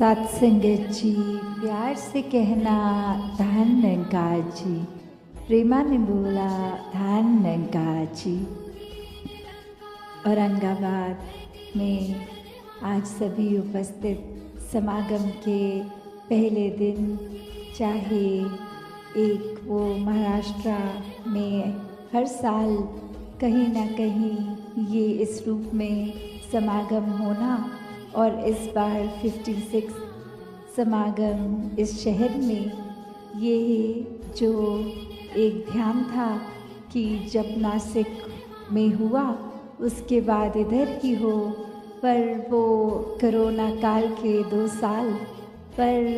सत्संगत जी, प्यार से कहना धन निरंकार जी। प्रेमा ने बोला धन निरंकार जी। औरंगाबाद में आज सभी उपस्थित समागम के पहले दिन, चाहे एक वो महाराष्ट्र में हर साल कहीं ना कहीं ये इस रूप में समागम होना और इस बार 56 समागम इस शहर में, ये जो एक ध्यान था कि जब नासिक में हुआ उसके बाद इधर ही हो, पर वो कोरोना काल के 2 साल पर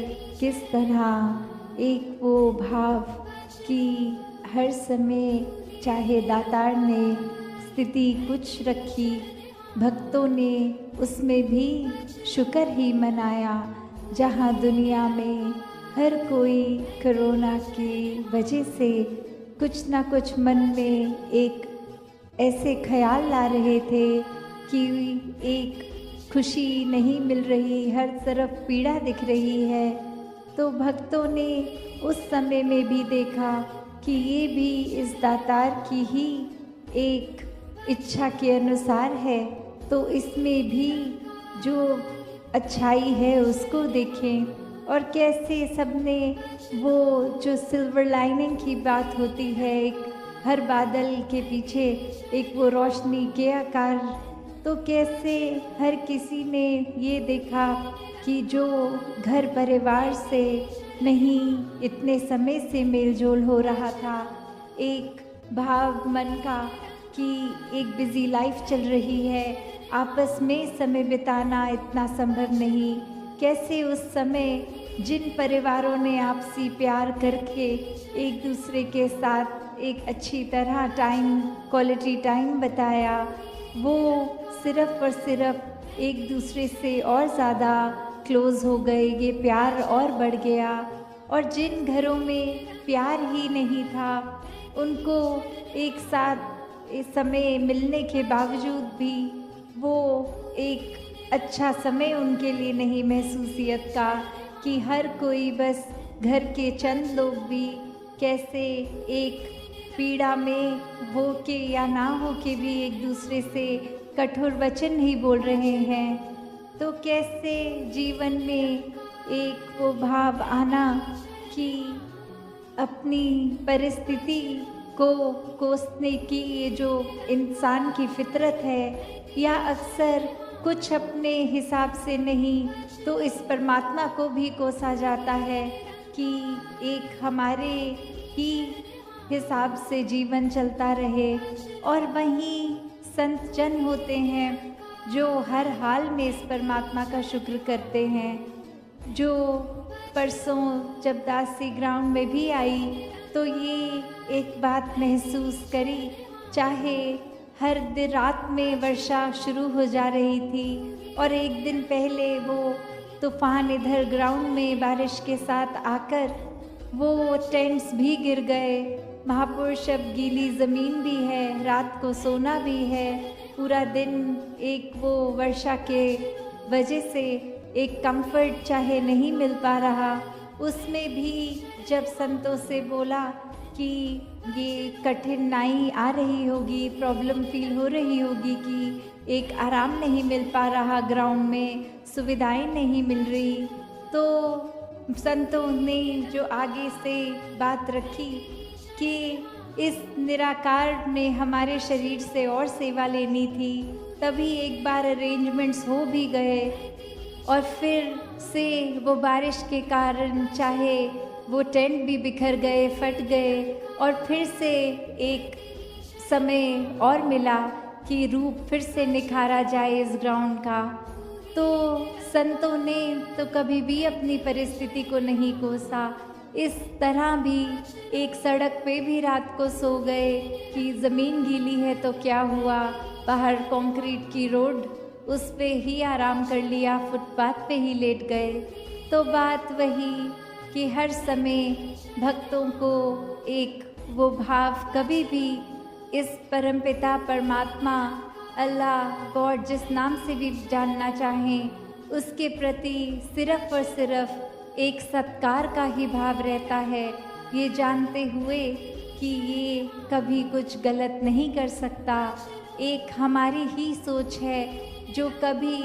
किस तरह एक वो भाव कि हर समय चाहे दातार ने स्थिति कुछ रखी, भक्तों ने उसमें भी शुक्र ही मनाया। जहाँ दुनिया में हर कोई कोरोना की वजह से कुछ ना कुछ मन में एक ऐसे ख्याल ला रहे थे कि एक खुशी नहीं मिल रही, हर तरफ पीड़ा दिख रही है, तो भक्तों ने उस समय में भी देखा कि ये भी इस दातार की ही एक इच्छा के अनुसार है, तो इसमें भी जो अच्छाई है उसको देखें। और कैसे सबने वो जो सिल्वर लाइनिंग की बात होती है, एक हर बादल के पीछे एक वो रोशनी के आकार, तो कैसे हर किसी ने ये देखा कि जो घर परिवार से नहीं इतने समय से मेलजोल हो रहा था, एक भाव मन का कि एक बिज़ी लाइफ चल रही है, आपस में समय बिताना इतना संभव नहीं, कैसे उस समय जिन परिवारों ने आपसी प्यार करके एक दूसरे के साथ एक अच्छी तरह टाइम, क्वालिटी टाइम बताया, वो सिर्फ़ और सिर्फ एक दूसरे से और ज़्यादा क्लोज़ हो गए, ये प्यार और बढ़ गया। और जिन घरों में प्यार ही नहीं था, उनको एक साथ इस समय मिलने के बावजूद भी वो एक अच्छा समय उनके लिए नहीं महसूसियत का कि हर कोई बस घर के चंद लोग भी कैसे एक पीड़ा में हो के या ना हो के भी एक दूसरे से कठोर वचन ही बोल रहे हैं। तो कैसे जीवन में एक वो भाव आना कि अपनी परिस्थिति को कोसने की ये जो इंसान की फितरत है, या अक्सर कुछ अपने हिसाब से नहीं तो इस परमात्मा को भी कोसा जाता है कि एक हमारे ही हिसाब से जीवन चलता रहे। और वहीं संत जन होते हैं जो हर हाल में इस परमात्मा का शुक्र करते हैं। जो परसों जब दासी ग्राउंड में भी आई तो ये एक बात महसूस करी, चाहे हर दिन रात में वर्षा शुरू हो जा रही थी और एक दिन पहले वो तूफान इधर ग्राउंड में बारिश के साथ आकर वो टेंट्स भी गिर गए, महापुरुष अब गीली ज़मीन भी है, रात को सोना भी है, पूरा दिन एक वो वर्षा के वजह से एक कंफर्ट चाहे नहीं मिल पा रहा। उसमें भी जब संतों से बोला कि ये कठिनाई आ रही होगी, प्रॉब्लम फील हो रही होगी कि एक आराम नहीं मिल पा रहा, ग्राउंड में सुविधाएं नहीं मिल रही, तो संतों ने जो आगे से बात रखी कि इस निराकार ने हमारे शरीर से और सेवा लेनी थी, तभी एक बार अरेंजमेंट्स हो भी गए और फिर से वो बारिश के कारण चाहे वो टेंट भी बिखर गए, फट गए, और फिर से एक समय और मिला कि रूप फिर से निखारा जाए इस ग्राउंड का। तो संतों ने तो कभी भी अपनी परिस्थिति को नहीं कोसा, इस तरह भी एक सड़क पे भी रात को सो गए कि ज़मीन गीली है तो क्या हुआ, बाहर कंक्रीट की रोड, उस पे ही आराम कर लिया, फुटपाथ पे ही लेट गए। तो बात वही कि हर समय भक्तों को एक वो भाव कभी भी इस परमपिता परमात्मा, अल्लाह, गॉड जिस नाम से भी जानना चाहें, उसके प्रति सिर्फ और सिर्फ एक सत्कार का ही भाव रहता है, ये जानते हुए कि ये कभी कुछ गलत नहीं कर सकता। एक हमारी ही सोच है जो कभी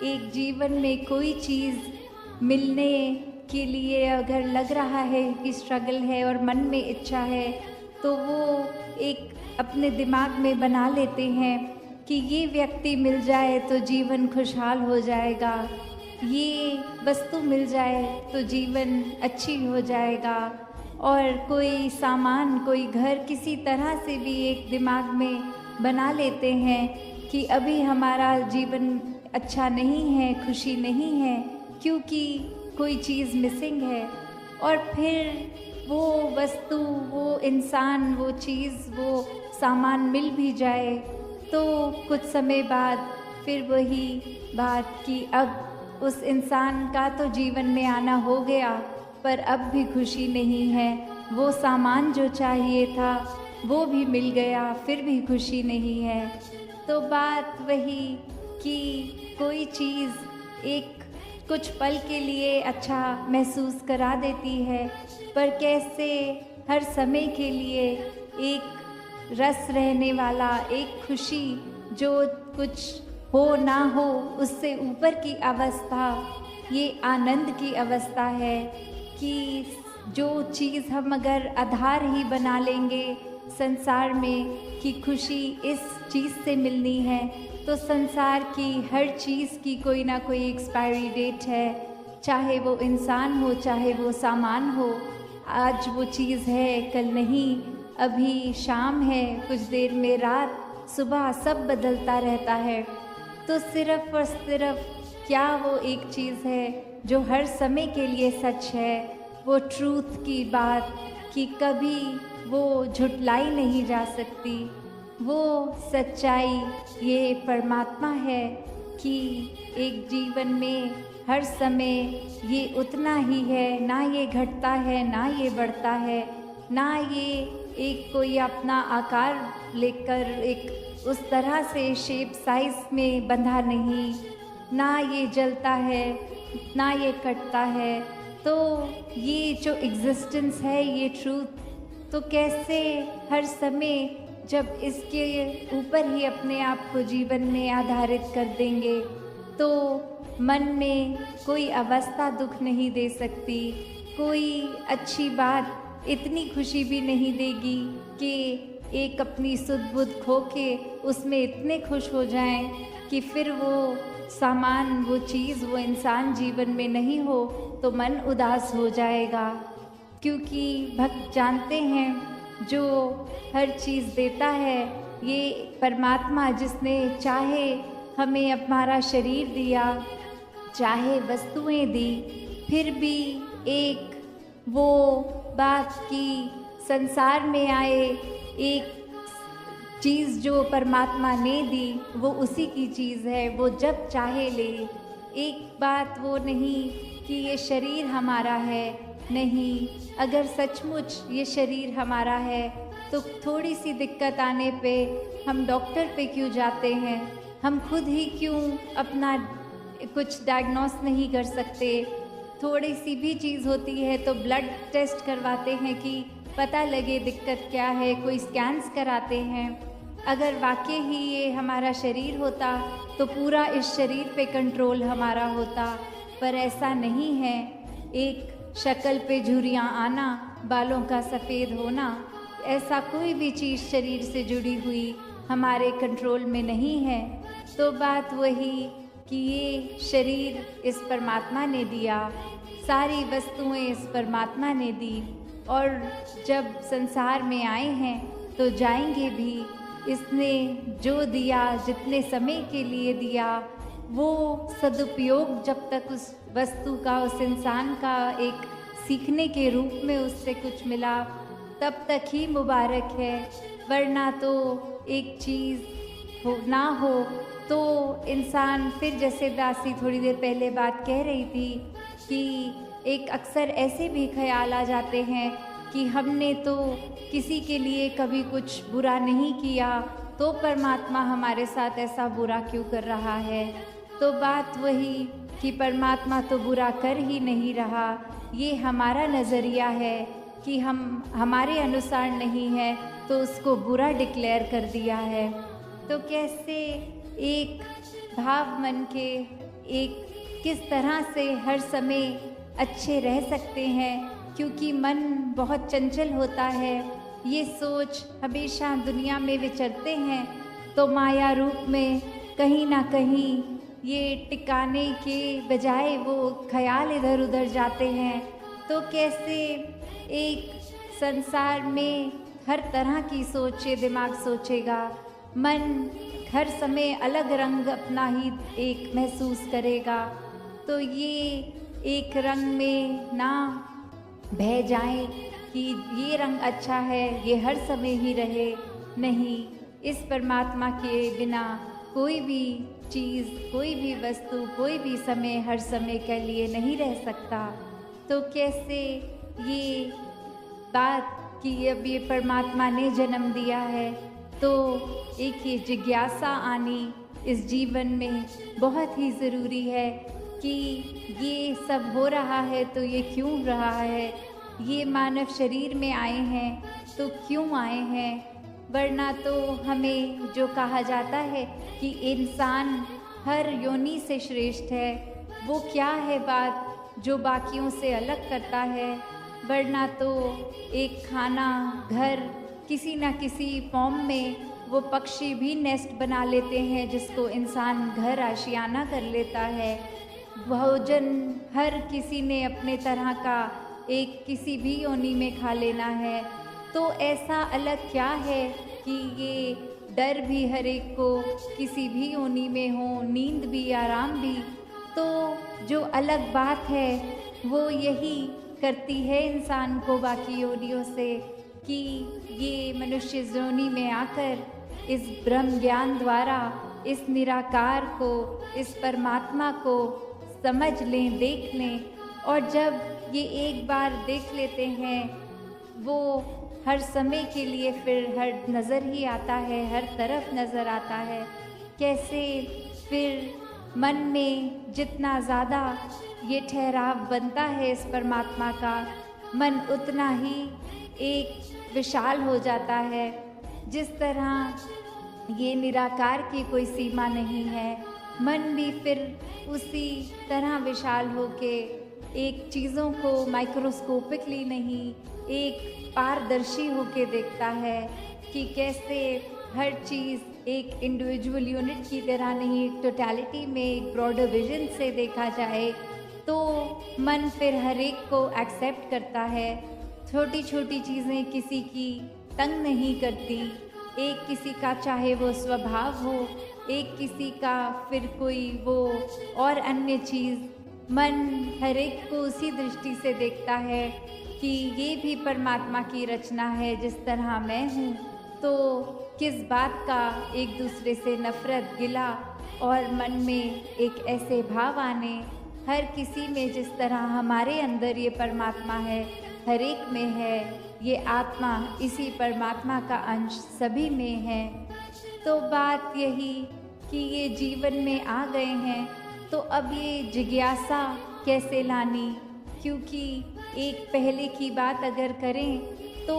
एक जीवन में कोई चीज़ मिलने के लिए अगर लग रहा है कि स्ट्रगल है और मन में इच्छा है, तो वो एक अपने दिमाग में बना लेते हैं कि ये व्यक्ति मिल जाए तो जीवन खुशहाल हो जाएगा, ये वस्तु मिल जाए तो जीवन अच्छी हो जाएगा। और कोई सामान, कोई घर किसी तरह से भी एक दिमाग में बना लेते हैं कि अभी हमारा जीवन अच्छा नहीं है, खुशी नहीं है, क्योंकि कोई चीज़ मिसिंग है। और फिर वो वस्तु, वो इंसान, वो चीज़, वो सामान मिल भी जाए तो कुछ समय बाद फिर वही बात कि अब उस इंसान का तो जीवन में आना हो गया, पर अब भी खुशी नहीं है। वो सामान जो चाहिए था वो भी मिल गया, फिर भी खुशी नहीं है। तो बात वही कि कोई चीज़ एक कुछ पल के लिए अच्छा महसूस करा देती है, पर कैसे हर समय के लिए एक रस रहने वाला, एक खुशी जो कुछ हो ना हो उससे ऊपर की अवस्था, ये आनंद की अवस्था है कि जो चीज़ हम अगर आधार ही बना लेंगे संसार में कि खुशी इस चीज़ से मिलनी है, तो संसार की हर चीज़ की कोई ना कोई एक्सपायरी डेट है। चाहे वो इंसान हो, चाहे वो सामान हो, आज वो चीज़ है, कल नहीं। अभी शाम है, कुछ देर में रात, सुबह, सब बदलता रहता है। तो सिर्फ और सिर्फ क्या वो एक चीज़ है जो हर समय के लिए सच है, वो ट्रूथ की बात कि कभी वो झुटलाई नहीं जा सकती। वो सच्चाई ये परमात्मा है कि एक जीवन में हर समय ये उतना ही है, ना ये घटता है, ना ये बढ़ता है, ना ये एक कोई अपना आकार लेकर एक उस तरह से शेप साइज में बंधा नहीं, ना ये जलता है, ना ये कटता है। तो ये जो एग्जिस्टेंस है, ये ट्रूथ, तो कैसे हर समय जब इसके ऊपर ही अपने आप को जीवन में आधारित कर देंगे तो मन में कोई अवस्था दुख नहीं दे सकती, कोई अच्छी बात इतनी खुशी भी नहीं देगी कि एक अपनी सुध बुध खो के उसमें इतने खुश हो जाएं कि फिर वो सामान, वो चीज़, वो इंसान जीवन में नहीं हो तो मन उदास हो जाएगा। क्योंकि भक्त जानते हैं जो हर चीज़ देता है ये परमात्मा, जिसने चाहे हमें हमारा शरीर दिया, चाहे वस्तुएं दी, फिर भी एक वो बात की संसार में आए एक चीज़ जो परमात्मा ने दी वो उसी की चीज़ है, वो जब चाहे ले। एक बात वो नहीं कि ये शरीर हमारा है, नहीं, अगर सचमुच ये शरीर हमारा है तो थोड़ी सी दिक्कत आने पे हम डॉक्टर पे क्यों जाते हैं? हम खुद ही क्यों अपना कुछ डायग्नोस नहीं कर सकते? थोड़ी सी भी चीज़ होती है तो ब्लड टेस्ट करवाते हैं कि पता लगे दिक्कत क्या है, कोई स्कैन्स कराते हैं। अगर वाकई ही ये हमारा शरीर होता तो पूरा इस शरीर पे कंट्रोल हमारा होता, पर ऐसा नहीं है। एक शक्ल पे झुर्रियाँ आना, बालों का सफ़ेद होना, ऐसा कोई भी चीज़ शरीर से जुड़ी हुई हमारे कंट्रोल में नहीं है। तो बात वही कि ये शरीर इस परमात्मा ने दिया, सारी वस्तुएं इस परमात्मा ने दी, और जब संसार में आए हैं तो जाएंगे भी। इसने जो दिया, जितने समय के लिए दिया, वो सदुपयोग जब तक उस वस्तु का, उस इंसान का एक सीखने के रूप में उससे कुछ मिला, तब तक ही मुबारक है। वरना तो एक चीज़ हो ना हो तो इंसान फिर, जैसे दासी थोड़ी देर पहले बात कह रही थी कि एक अक्सर ऐसे भी ख्याल आ जाते हैं कि हमने तो किसी के लिए कभी कुछ बुरा नहीं किया, तो परमात्मा हमारे साथ ऐसा बुरा क्यों कर रहा है। तो बात वही कि परमात्मा तो बुरा कर ही नहीं रहा, ये हमारा नज़रिया है कि हम हमारे अनुसार नहीं है तो उसको बुरा डिक्लेयर कर दिया है। तो कैसे एक भाव मन के एक किस तरह से हर समय अच्छे रह सकते हैं, क्योंकि मन बहुत चंचल होता है। ये सोच हमेशा दुनिया में विचरते हैं तो माया रूप में कहीं ना कहीं ये टिकाने के बजाय वो ख्याल इधर उधर जाते हैं। तो कैसे एक संसार में हर तरह की सोच ये दिमाग सोचेगा, मन हर समय अलग रंग अपना ही एक महसूस करेगा। तो ये एक रंग में ना बह जाए कि ये रंग अच्छा है, ये हर समय ही रहे। नहीं, इस परमात्मा के बिना कोई भी चीज़, कोई भी वस्तु, कोई भी समय हर समय के लिए नहीं रह सकता। तो कैसे ये बात कि अब ये परमात्मा ने जन्म दिया है, तो एक ये जिज्ञासा आनी इस जीवन में बहुत ही ज़रूरी है कि ये सब हो रहा है तो ये क्यों रहा है, ये मानव शरीर में आए हैं तो क्यों आए हैं। वरना तो हमें जो कहा जाता है कि इंसान हर योनि से श्रेष्ठ है, वो क्या है बात जो बाकियों से अलग करता है। वरना तो एक खाना, घर, किसी न किसी फॉर्म में वो पक्षी भी नेस्ट बना लेते हैं जिसको इंसान घर आशियाना कर लेता है। भोजन हर किसी ने अपने तरह का एक किसी भी योनि में खा लेना है। तो ऐसा अलग क्या है कि ये डर भी हर एक को किसी भी योनि में हो, नींद भी, आराम भी। तो जो अलग बात है वो यही करती है इंसान को बाकी योनियों से कि ये मनुष्य योनि में आकर इस ब्रह्म ज्ञान द्वारा इस निराकार को, इस परमात्मा को समझ लें, देख लें। और जब ये एक बार देख लेते हैं, वो हर समय के लिए फिर हर नज़र ही आता है, हर तरफ नज़र आता है। कैसे फिर मन में जितना ज़्यादा ये ठहराव बनता है इस परमात्मा का, मन उतना ही एक विशाल हो जाता है। जिस तरह ये निराकार की कोई सीमा नहीं है, मन भी फिर उसी तरह विशाल होके एक चीज़ों को माइक्रोस्कोपिकली नहीं, एक पारदर्शी होके देखता है कि कैसे हर चीज़ एक इंडिविजुअल यूनिट की तरह नहीं, एक टोटलिटी में, एक ब्रॉडर विजन से देखा जाए। तो मन फिर हर एक को एक्सेप्ट करता है। छोटी छोटी चीज़ें किसी की तंग नहीं करती। एक किसी का चाहे वो स्वभाव हो, एक किसी का फिर कोई वो और अन्य चीज़, मन हर एक को उसी दृष्टि से देखता है कि ये भी परमात्मा की रचना है जिस तरह मैं हूँ। तो किस बात का एक दूसरे से नफ़रत, गिला और मन में एक ऐसे भाव आने। हर किसी में जिस तरह हमारे अंदर ये परमात्मा है, हर एक में है, ये आत्मा इसी परमात्मा का अंश सभी में है। तो बात यही कि ये जीवन में आ गए हैं तो अब ये जिज्ञासा कैसे लानी, क्योंकि एक पहले की बात अगर करें तो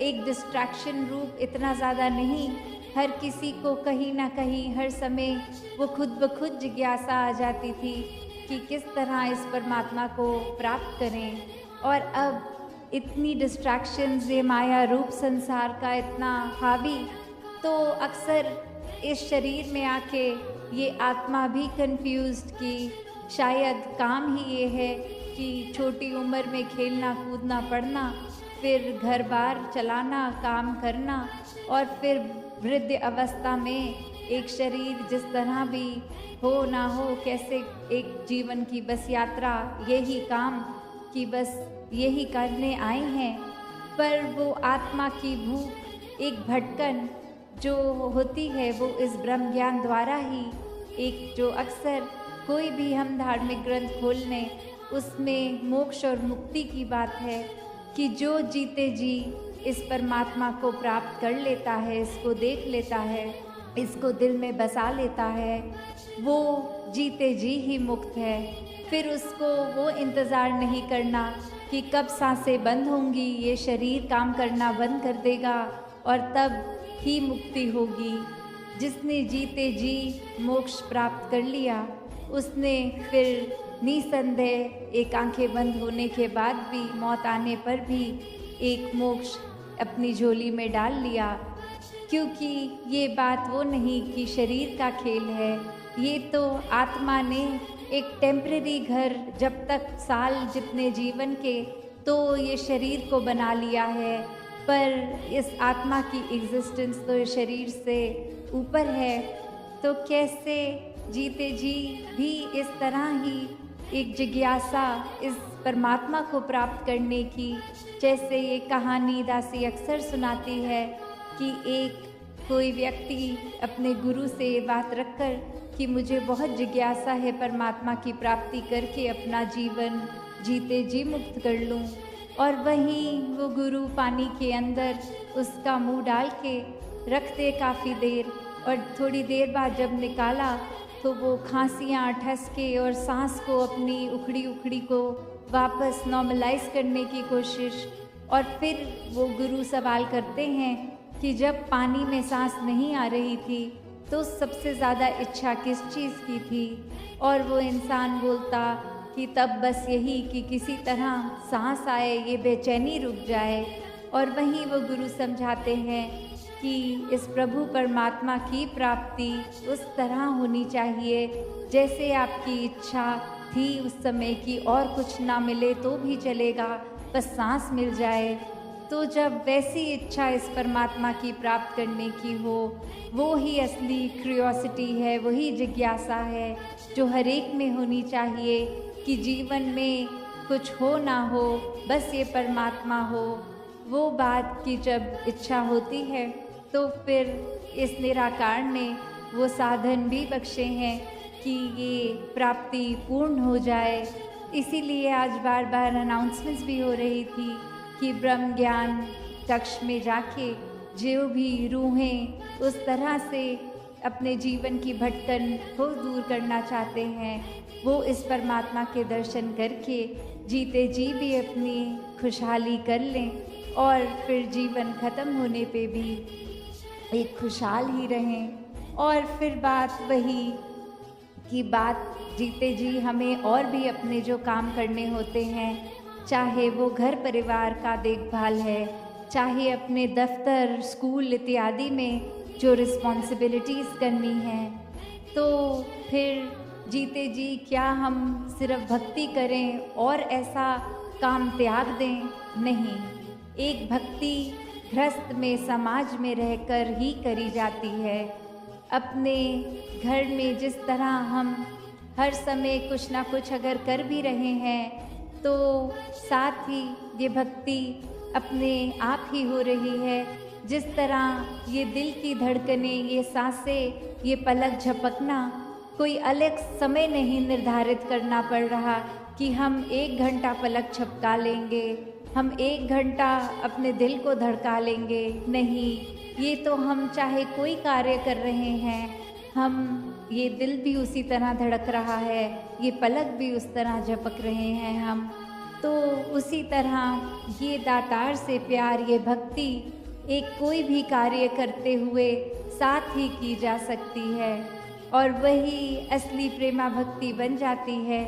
एक डिस्ट्रैक्शन रूप इतना ज़्यादा नहीं, हर किसी को कहीं ना कहीं हर समय वो खुद ब खुद जिज्ञासा आ जाती थी कि किस तरह इस परमात्मा को प्राप्त करें। और अब इतनी डिस्ट्रैक्शंस, ये माया रूप संसार का इतना हावी, तो अक्सर इस शरीर में आके ये आत्मा भी कंफ्यूज्ड कि शायद काम ही ये है कि छोटी उम्र में खेलना, कूदना, पढ़ना, फिर घर बार चलाना, काम करना, और फिर वृद्ध अवस्था में एक शरीर जिस तरह भी हो ना हो, कैसे एक जीवन की बस यात्रा, यही काम कि बस यही करने आए हैं। पर वो आत्मा की भूख, एक भटकन जो होती है, वो इस ब्रह्म ज्ञान द्वारा ही, एक जो अक्सर कोई भी हम धार्मिक ग्रंथ खोल लें उसमें मोक्ष और मुक्ति की बात है कि जो जीते जी इस परमात्मा को प्राप्त कर लेता है, इसको देख लेता है, इसको दिल में बसा लेता है, वो जीते जी ही मुक्त है। फिर उसको वो इंतज़ार नहीं करना कि कब सांसें बंद होंगी, ये शरीर काम करना बंद कर देगा और तब ही मुक्ति होगी। जिसने जीते जी मोक्ष प्राप्त कर लिया, उसने फिर निसंदेह एक आंखें बंद होने के बाद भी, मौत आने पर भी एक मोक्ष अपनी झोली में डाल लिया। क्योंकि ये बात वो नहीं कि शरीर का खेल है, ये तो आत्मा ने एक टेम्परेरी घर, जब तक साल जितने जीवन के, तो ये शरीर को बना लिया है। पर इस आत्मा की एग्जिस्टेंस तो इस शरीर से ऊपर है। तो कैसे जीते जी भी इस तरह ही एक जिज्ञासा इस परमात्मा को प्राप्त करने की, जैसे ये कहानी दासी अक्सर सुनाती है कि एक कोई व्यक्ति अपने गुरु से ये बात रखकर कि मुझे बहुत जिज्ञासा है परमात्मा की प्राप्ति करके अपना जीवन जीते जी मुक्त कर लूं, और वहीं वो गुरु पानी के अंदर उसका मुंह डाल के रखते काफ़ी देर, और थोड़ी देर बाद जब निकाला तो वो खांसियाँ, ठसके और सांस को अपनी उखड़ी उखड़ी को वापस नॉर्मलाइज करने की कोशिश। और फिर वो गुरु सवाल करते हैं कि जब पानी में सांस नहीं आ रही थी तो सबसे ज़्यादा इच्छा किस चीज़ की थी? और वो इंसान बोलता कि तब बस यही कि किसी तरह सांस आए, ये बेचैनी रुक जाए। और वहीं वो गुरु समझाते हैं कि इस प्रभु परमात्मा की प्राप्ति उस तरह होनी चाहिए जैसे आपकी इच्छा थी उस समय की, और कुछ ना मिले तो भी चलेगा, बस सांस मिल जाए। तो जब वैसी इच्छा इस परमात्मा की प्राप्त करने की हो, वो ही असली क्यूरियोसिटी है, वही जिज्ञासा है जो हर एक में होनी चाहिए कि जीवन में कुछ हो ना हो, बस ये परमात्मा हो। वो बात की जब इच्छा होती है तो फिर इस निराकार ने वो साधन भी बख्शे हैं कि ये प्राप्ति पूर्ण हो जाए। इसीलिए आज बार बार अनाउंसमेंट्स भी हो रही थी कि ब्रह्म ज्ञान कक्ष में जाके जो भी रूहें उस तरह से अपने जीवन की भटकन को दूर करना चाहते हैं, वो इस परमात्मा के दर्शन करके जीते जी भी अपनी खुशहाली कर लें, और फिर जीवन ख़त्म होने पे भी एक खुशहाल ही रहें। और फिर बात वही कि बात जीते जी हमें और भी अपने जो काम करने होते हैं, चाहे वो घर परिवार का देखभाल है, चाहे अपने दफ्तर, स्कूल इत्यादि में जो रिस्पॉन्सिबिलिटीज़ करनी है, तो फिर जीते जी क्या हम सिर्फ भक्ति करें और ऐसा काम त्याग दें? नहीं, एक भक्ति गृहस्थ में, समाज में रहकर ही करी जाती है। अपने घर में जिस तरह हम हर समय कुछ ना कुछ अगर कर भी रहे हैं, तो साथ ही ये भक्ति अपने आप ही हो रही है। जिस तरह ये दिल की धड़कनें, ये सांसें, ये पलक झपकना, कोई अलग समय नहीं निर्धारित करना पड़ रहा कि हम 1 घंटा पलक झपका लेंगे, हम 1 घंटा अपने दिल को धड़का लेंगे। नहीं, ये तो हम चाहे कोई कार्य कर रहे हैं, हम ये दिल भी उसी तरह धड़क रहा है, ये पलक भी उस तरह झपक रहे हैं हम। तो उसी तरह ये दातार से प्यार, ये भक्ति एक कोई भी कार्य करते हुए साथ ही की जा सकती है, और वही असली प्रेमा भक्ति बन जाती है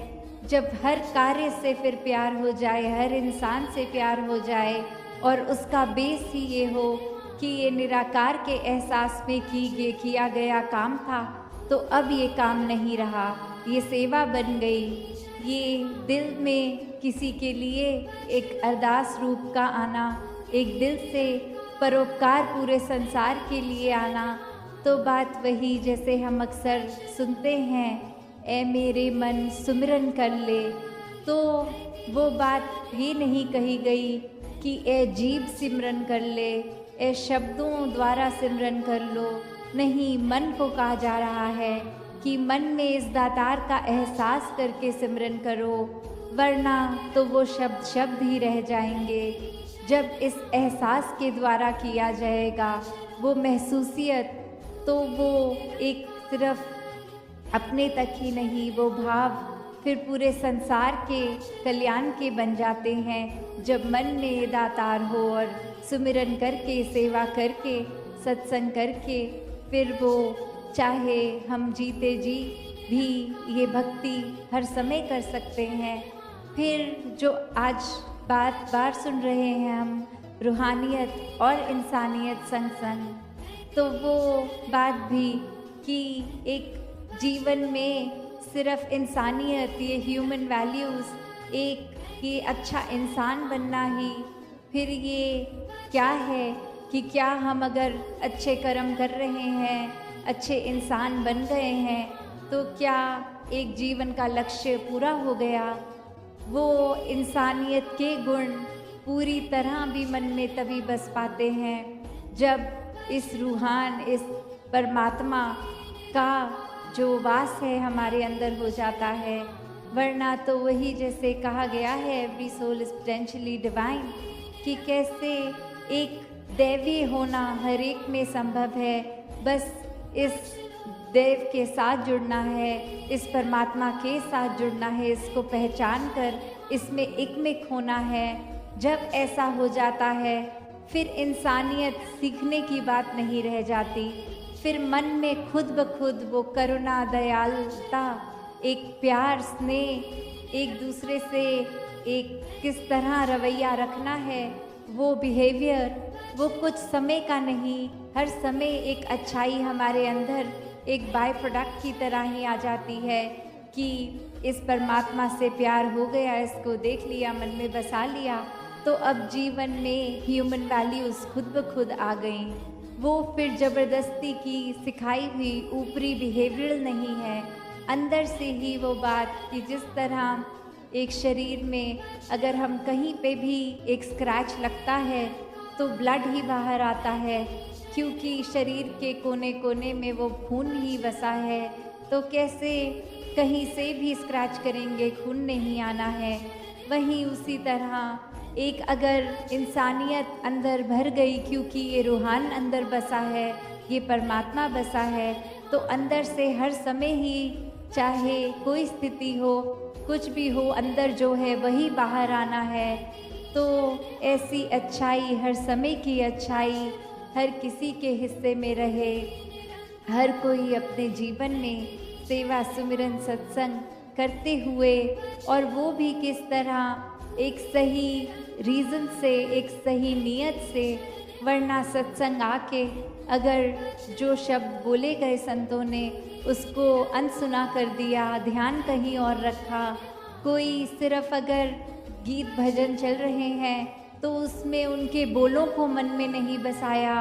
जब हर कार्य से फिर प्यार हो जाए, हर इंसान से प्यार हो जाए, और उसका बेस ही ये हो कि ये निराकार के एहसास में किया गया काम था, तो अब ये काम नहीं रहा, ये सेवा बन गई। ये दिल में किसी के लिए एक अरदास रूप का आना, एक दिल से परोपकार पूरे संसार के लिए आना, तो बात वही जैसे हम अक्सर सुनते हैं, ए मेरे मन सुमिरन कर ले। तो वो बात ये नहीं कही गई कि ए जीभ सिमरन कर ले, ए शब्दों द्वारा सिमरन कर लो। नहीं, मन को कहा जा रहा है कि मन में इस दातार का एहसास करके सिमरन करो, वरना तो वो शब्द शब्द ही रह जाएंगे। जब इस एहसास के द्वारा किया जाएगा वो महसूसियत, तो वो एक सिर्फ अपने तक ही नहीं, वो भाव फिर पूरे संसार के कल्याण के बन जाते हैं जब मन में दातार हो और सुमिरन करके, सेवा करके, सत्संग करके, फिर वो चाहे हम जीते जी भी ये भक्ति हर समय कर सकते हैं। फिर जो आज बात बार सुन रहे हैं हम, रूहानियत और इंसानियत संग संग, तो वो बात भी कि एक जीवन में सिर्फ इंसानियत, ये ह्यूमन वैल्यूज़, एक ये अच्छा इंसान बनना ही फिर ये क्या है कि क्या हम अगर अच्छे कर्म कर रहे हैं, अच्छे इंसान बन गए हैं, तो क्या एक जीवन का लक्ष्य पूरा हो गया? वो इंसानियत के गुण पूरी तरह भी मन में तभी बस पाते हैं जब इस रूहान, इस परमात्मा का जो वास है हमारे अंदर हो जाता है। वरना तो वही जैसे कहा गया है, every soul is potentially divine, कि कैसे एक दैवीय होना हर एक में संभव है। बस इस देव के साथ जुड़ना है, इस परमात्मा के साथ जुड़ना है, इसको पहचान कर इसमें एकमिक होना है। जब ऐसा हो जाता है फिर इंसानियत सीखने की बात नहीं रह जाती। फिर मन में खुद ब खुद वो करुणा, दयालुता, एक प्यार, स्नेह, एक दूसरे से एक किस तरह रवैया रखना है, वो बिहेवियर, वो कुछ समय का नहीं, हर समय एक अच्छाई हमारे अंदर एक बाय प्रोडक्ट की तरह ही आ जाती है कि इस परमात्मा से प्यार हो गया, इसको देख लिया, मन में बसा लिया, तो अब जीवन में ह्यूमन वैल्यूज़ खुद ब खुद आ गई। वो फिर ज़बरदस्ती की सिखाई हुई ऊपरी बिहेवियर नहीं है, अंदर से ही वो बात कि जिस तरह एक शरीर में अगर हम कहीं पे भी एक स्क्रैच लगता है तो ब्लड ही बाहर आता है, क्योंकि शरीर के कोने कोने में वो खून ही बसा है। तो कैसे कहीं से भी स्क्रैच करेंगे, खून नहीं आना है। वहीं उसी तरह एक अगर इंसानियत अंदर भर गई, क्योंकि ये रूहान अंदर बसा है, ये परमात्मा बसा है, तो अंदर से हर समय ही चाहे कोई स्थिति हो, कुछ भी हो, अंदर जो है वही बाहर आना है। तो ऐसी अच्छाई, हर समय की अच्छाई हर किसी के हिस्से में रहे। हर कोई अपने जीवन में सेवा, सुमिरन, सत्संग करते हुए, और वो भी किस तरह एक सही रीज़न से, एक सही नीयत से। वरना सत्संग आके अगर जो शब्द बोले गए संतों ने उसको अनसुना कर दिया, ध्यान कहीं और रखा, कोई सिर्फ अगर गीत भजन चल रहे हैं तो उसमें उनके बोलों को मन में नहीं बसाया,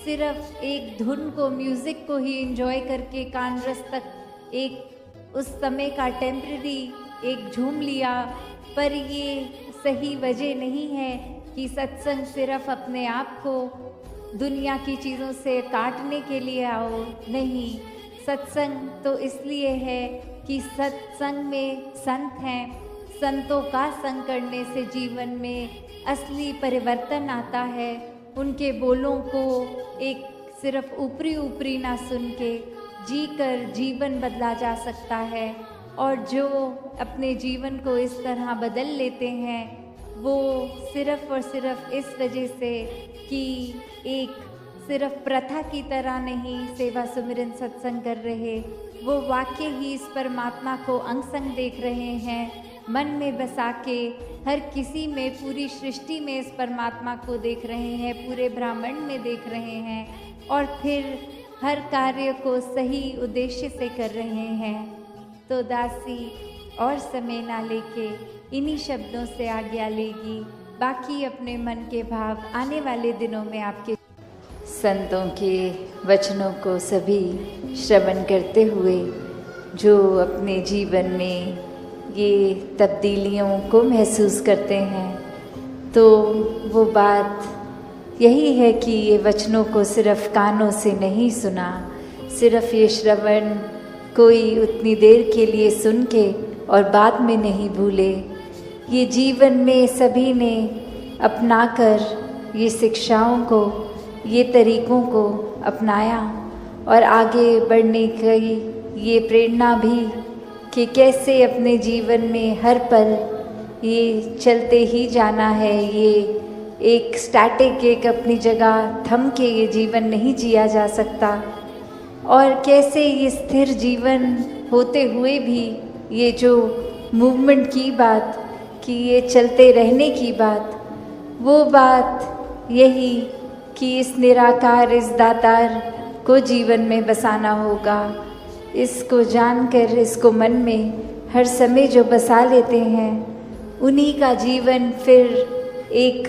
सिर्फ एक धुन को, म्यूज़िक को ही एंजॉय करके कान रस तक एक उस समय का टेम्पररी एक झूम लिया। पर ये सही वजह नहीं है कि सत्संग सिर्फ अपने आप को दुनिया की चीज़ों से काटने के लिए आओ। नहीं, सत्संग तो इसलिए है कि सत्संग में संत हैं, संतों का संग करने से जीवन में असली परिवर्तन आता है। उनके बोलों को एक सिर्फ ऊपरी ऊपरी ना सुन के जी कर जीवन बदला जा सकता है। और जो अपने जीवन को इस तरह बदल लेते हैं वो सिर्फ और सिर्फ इस वजह से कि एक सिर्फ प्रथा की तरह नहीं सेवा, सुमिरन, सत्संग कर रहे, वो वाकई ही इस परमात्मा को अंग संग देख रहे हैं, मन में बसा के हर किसी में, पूरी सृष्टि में इस परमात्मा को देख रहे हैं, पूरे ब्रह्मांड में देख रहे हैं, और फिर हर कार्य को सही उद्देश्य से कर रहे हैं। तो दासी और समय ना लेके इन्हीं शब्दों से आज्ञा लेगी। बाकी अपने मन के भाव आने वाले दिनों में आपके संतों के वचनों को सभी श्रवण करते हुए जो अपने जीवन में ये तब्दीलियों को महसूस करते हैं, तो वो बात यही है कि ये वचनों को सिर्फ कानों से नहीं सुना, सिर्फ ये श्रवण कोई उतनी देर के लिए सुन के और बाद में नहीं भूले। ये जीवन में सभी ने अपनाकर ये शिक्षाओं को, ये तरीक़ों को अपनाया और आगे बढ़ने की ये प्रेरणा भी कि कैसे अपने जीवन में हर पल ये चलते ही जाना है। ये एक स्टैटिक एक अपनी जगह थम के ये जीवन नहीं जिया जा सकता, और कैसे ये स्थिर जीवन होते हुए भी ये जो मूवमेंट की बात, कि ये चलते रहने की बात, वो बात यही कि इस निराकार, इस दातार को जीवन में बसाना होगा। इसको जानकर, इसको मन में हर समय जो बसा लेते हैं, उन्हीं का जीवन फिर एक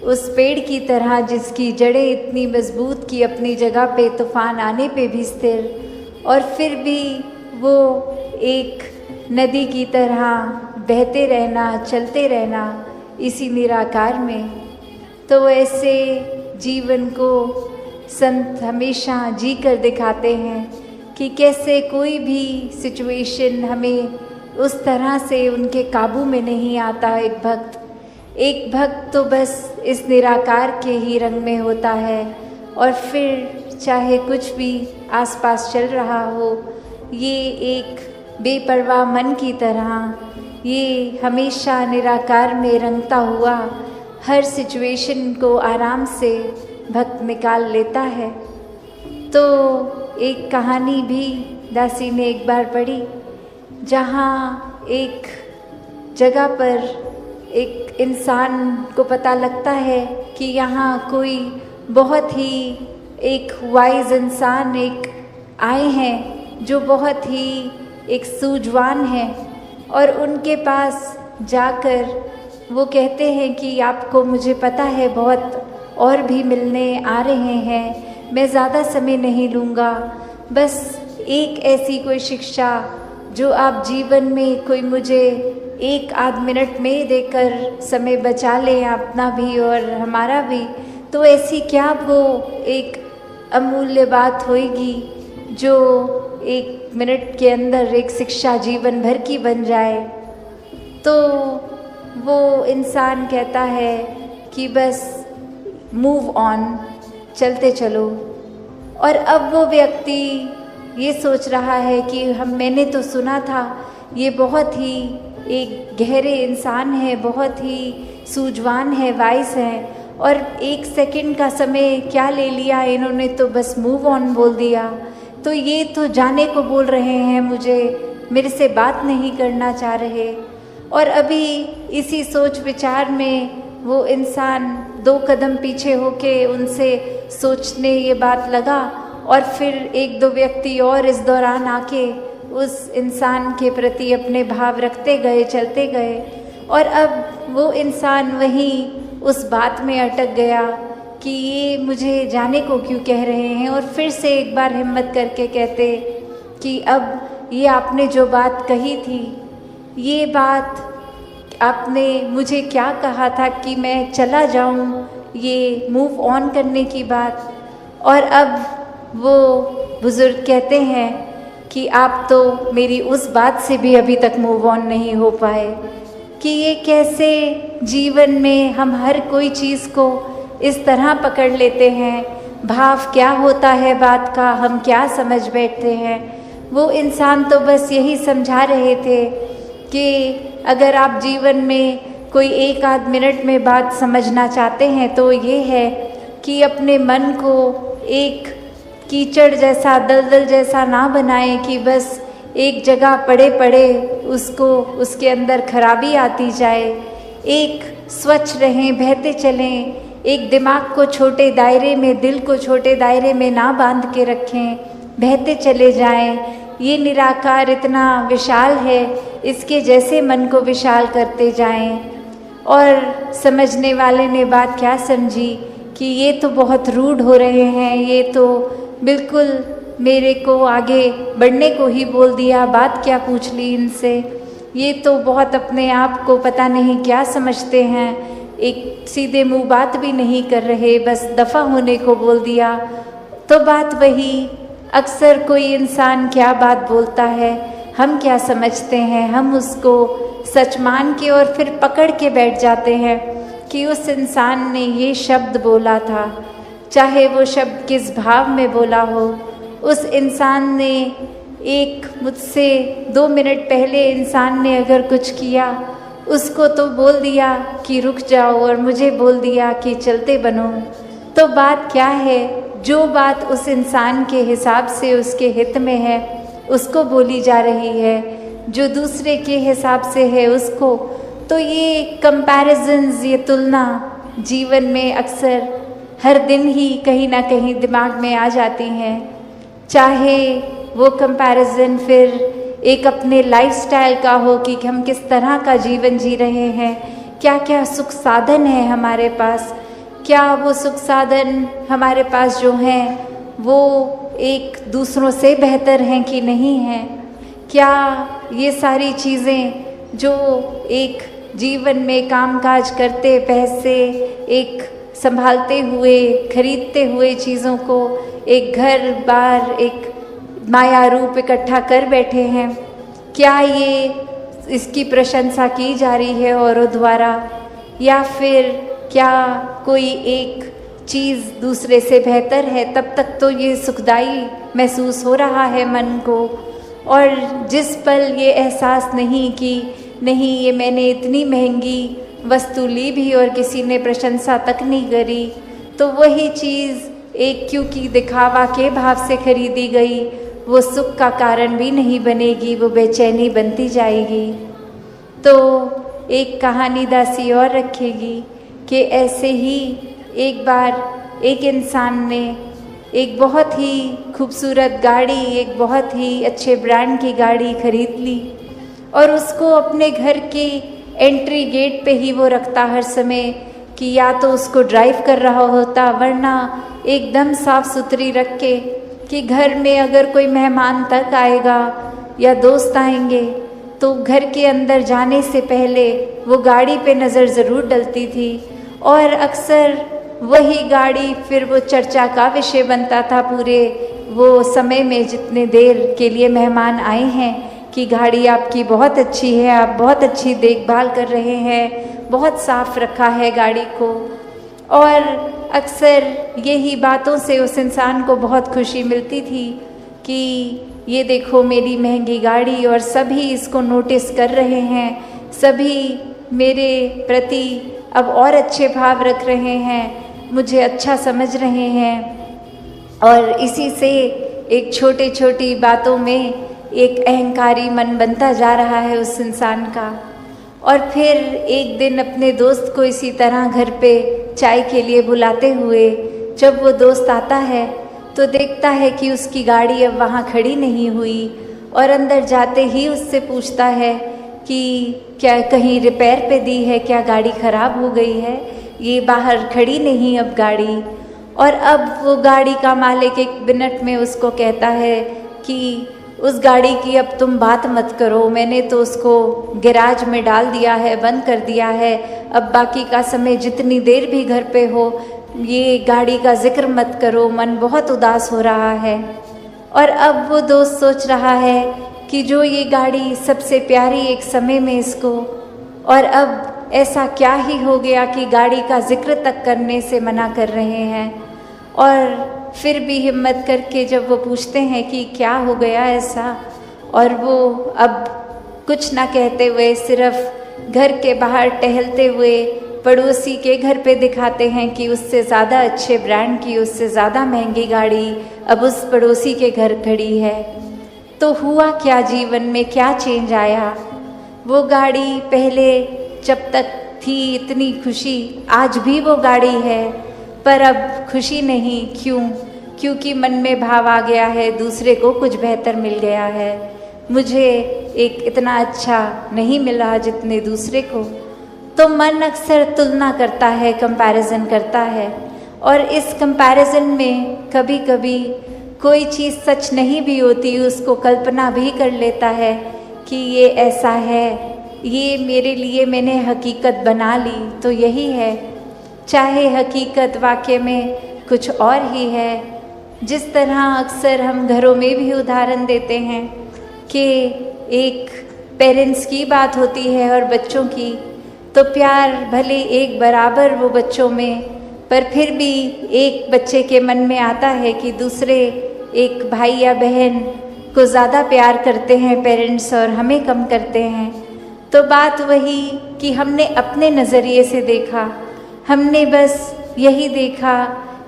उस पेड़ की तरह जिसकी जड़ें इतनी मजबूत कि अपनी जगह पे तूफान आने पे भी स्थिर, और फिर भी वो एक नदी की तरह बहते रहना, चलते रहना इसी निराकार में। तो ऐसे जीवन को संत हमेशा जी कर दिखाते हैं कि कैसे कोई भी सिचुएशन हमें उस तरह से उनके काबू में नहीं आता। एक भक्त तो बस इस निराकार के ही रंग में होता है, और फिर चाहे कुछ भी आसपास चल रहा हो, ये एक बेपरवाह मन की तरह ये हमेशा निराकार में रंगता हुआ हर सिचुएशन को आराम से भक्त निकाल लेता है। तो एक कहानी भी दासी ने एक बार पढ़ी, जहाँ एक जगह पर एक इंसान को पता लगता है कि यहाँ कोई बहुत ही एक वाइज इंसान एक आए हैं जो बहुत ही एक सूझवान है, और उनके पास जाकर वो कहते हैं कि आपको मुझे पता है बहुत और भी मिलने आ रहे हैं, मैं ज़्यादा समय नहीं लूँगा, बस एक ऐसी कोई शिक्षा जो आप जीवन में कोई मुझे 1 आध मिनट में देकर समय बचा लें, अपना भी और हमारा भी। तो ऐसी क्या वो एक अमूल्य बात होगी जो 1 मिनट के अंदर एक शिक्षा जीवन भर की बन जाए। तो वो इंसान कहता है कि बस मूव ऑन, चलते चलो। और अब वो व्यक्ति ये सोच रहा है कि मैंने तो सुना था ये बहुत ही एक गहरे इंसान है, बहुत ही सूझवान है, वाइस है, और 1 सेकंड का समय क्या ले लिया इन्होंने, तो बस मूव ऑन बोल दिया। तो ये तो जाने को बोल रहे हैं मुझे, मेरे से बात नहीं करना चाह रहे। और अभी इसी सोच विचार में वो इंसान 2 कदम पीछे होके उनसे सोचने ये बात लगा, और फिर 1-2 व्यक्ति और इस दौरान आके उस इंसान के प्रति अपने भाव रखते गए, चलते गए। और अब वो इंसान वहीं उस बात में अटक गया कि ये मुझे जाने को क्यों कह रहे हैं, और फिर से एक बार हिम्मत करके कहते कि अब ये आपने जो बात कही थी, ये बात आपने मुझे क्या कहा था कि मैं चला जाऊं, ये मूव ऑन करने की बात। और अब वो बुज़ुर्ग कहते हैं कि आप तो मेरी उस बात से भी अभी तक मूव ऑन नहीं हो पाए, कि ये कैसे जीवन में हम हर कोई चीज़ को इस तरह पकड़ लेते हैं, भाव क्या होता है बात का हम क्या समझ बैठते हैं। वो इंसान तो बस यही समझा रहे थे कि अगर आप जीवन में कोई 1 आध मिनट में बात समझना चाहते हैं तो ये है कि अपने मन को एक कीचड़ जैसा, दलदल जैसा ना बनाएं कि बस एक जगह पड़े पड़े उसको उसके अंदर खराबी आती जाए। एक स्वच्छ रहें, बहते चलें, एक दिमाग को छोटे दायरे में, दिल को छोटे दायरे में ना बांध के रखें, बहते चले जाएं। ये निराकार इतना विशाल है, इसके जैसे मन को विशाल करते जाएं। और समझने वाले ने बात क्या समझी कि ये तो बहुत रूड हो रहे हैं, ये तो बिल्कुल मेरे को आगे बढ़ने को ही बोल दिया, बात क्या पूछ ली इनसे, ये तो बहुत अपने आप को पता नहीं क्या समझते हैं, एक सीधे मुंह बात भी नहीं कर रहे, बस दफ़ा होने को बोल दिया। तो बात वही, अक्सर कोई इंसान क्या बात बोलता है, हम क्या समझते हैं, हम उसको सच मान के और फिर पकड़ के बैठ जाते हैं कि उस इंसान ने ये शब्द बोला था, चाहे वो शब्द किस भाव में बोला हो, उस इंसान ने एक मुझसे 2 मिनट पहले इंसान ने अगर कुछ किया, उसको तो बोल दिया कि रुक जाओ और मुझे बोल दिया कि चलते बनो, तो बात क्या है? जो बात उस इंसान के हिसाब से उसके हित में है उसको बोली जा रही है, जो दूसरे के हिसाब से है उसको। तो ये कंपैरिजन्स, ये तुलना जीवन में अक्सर हर दिन ही कहीं ना कहीं दिमाग में आ जाती हैं। चाहे वो कंपैरिजन फिर एक अपने लाइफस्टाइल का हो कि हम किस तरह का जीवन जी रहे हैं, क्या क्या सुख साधन है हमारे पास, क्या वो सुख साधन हमारे पास जो हैं वो एक दूसरों से बेहतर हैं कि नहीं हैं, क्या ये सारी चीज़ें जो एक जीवन में कामकाज करते, पैसे एक संभालते हुए, खरीदते हुए चीज़ों को, एक घर बार, एक माया रूप इकट्ठा कर बैठे हैं, क्या ये इसकी प्रशंसा की जा रही है औरों द्वारा, या फिर क्या कोई एक चीज़ दूसरे से बेहतर है? तब तक तो ये सुखदाई महसूस हो रहा है मन को। और जिस पल ये एहसास नहीं कि नहीं, ये मैंने इतनी महंगी वस्तु ली भी और किसी ने प्रशंसा तक नहीं करी, तो वही चीज़ एक क्योंकि दिखावा के भाव से खरीदी गई वो सुख का कारण भी नहीं बनेगी, वो बेचैनी बनती जाएगी। तो एक कहानी दासी और रखेगी कि ऐसे ही एक बार एक इंसान ने एक बहुत ही खूबसूरत गाड़ी, एक बहुत ही अच्छे ब्रांड की गाड़ी खरीद ली और उसको अपने घर के एंट्री गेट पे ही वो रखता हर समय कि या तो उसको ड्राइव कर रहा होता, वरना एकदम साफ सुथरी रख के कि घर में अगर कोई मेहमान तक आएगा या दोस्त आएंगे तो घर के अंदर जाने से पहले वो गाड़ी पे नज़र ज़रूर डलती थी। और अक्सर वही गाड़ी फिर वो चर्चा का विषय बनता था पूरे वो समय में, जितने देर के लिए मेहमान आए हैं, कि गाड़ी आपकी बहुत अच्छी है, आप बहुत अच्छी देखभाल कर रहे हैं, बहुत साफ रखा है गाड़ी को। और अक्सर यही बातों से उस इंसान को बहुत खुशी मिलती थी कि ये देखो मेरी महंगी गाड़ी, और सभी इसको नोटिस कर रहे हैं, सभी मेरे प्रति अब और अच्छे भाव रख रहे हैं, मुझे अच्छा समझ रहे हैं। और इसी से एक छोटी छोटी बातों में एक अहंकारी मन बनता जा रहा है उस इंसान का। और फिर एक दिन अपने दोस्त को इसी तरह घर पे चाय के लिए बुलाते हुए जब वो दोस्त आता है तो देखता है कि उसकी गाड़ी अब वहाँ खड़ी नहीं हुई, और अंदर जाते ही उससे पूछता है कि क्या कहीं रिपेयर पे दी है, क्या गाड़ी ख़राब हो गई है, ये बाहर खड़ी नहीं अब गाड़ी। और अब वो गाड़ी का मालिक 1 मिनट में उसको कहता है कि उस गाड़ी की अब तुम बात मत करो, मैंने तो उसको गैराज में डाल दिया है, बंद कर दिया है, अब बाकी का समय जितनी देर भी घर पे हो ये गाड़ी का जिक्र मत करो, मन बहुत उदास हो रहा है। और अब वो दोस्त सोच रहा है कि जो ये गाड़ी सबसे प्यारी एक समय में इसको, और अब ऐसा क्या ही हो गया कि गाड़ी का जिक्र तक करने से मना कर रहे हैं। और फिर भी हिम्मत करके जब वो पूछते हैं कि क्या हो गया ऐसा, और वो अब कुछ ना कहते हुए सिर्फ घर के बाहर टहलते हुए पड़ोसी के घर पे दिखाते हैं कि उससे ज़्यादा अच्छे ब्रांड की, उससे ज़्यादा महंगी गाड़ी अब उस पड़ोसी के घर खड़ी है। तो हुआ क्या जीवन में, क्या चेंज आया? वो गाड़ी पहले जब तक थी इतनी खुशी, आज भी वो गाड़ी है, पर अब खुशी नहीं। क्यों? क्योंकि मन में भाव आ गया है दूसरे को कुछ बेहतर मिल गया है, मुझे एक इतना अच्छा नहीं मिला जितने दूसरे को। तो मन अक्सर तुलना करता है, कंपैरिजन करता है, और इस कंपैरिजन में कभी कभी कोई चीज़ सच नहीं भी होती, उसको कल्पना भी कर लेता है कि ये ऐसा है, ये मेरे लिए मैंने हकीकत बना ली तो यही है, चाहे हकीकत वाकई में कुछ और ही है। जिस तरह अक्सर हम घरों में भी उदाहरण देते हैं कि एक पेरेंट्स की बात होती है और बच्चों की, तो प्यार भले एक बराबर वो बच्चों में, पर फिर भी एक बच्चे के मन में आता है कि दूसरे एक भाई या बहन को ज़्यादा प्यार करते हैं पेरेंट्स और हमें कम करते हैं, तो बात वही कि हमने अपने नज़रिए से देखा, हमने बस यही देखा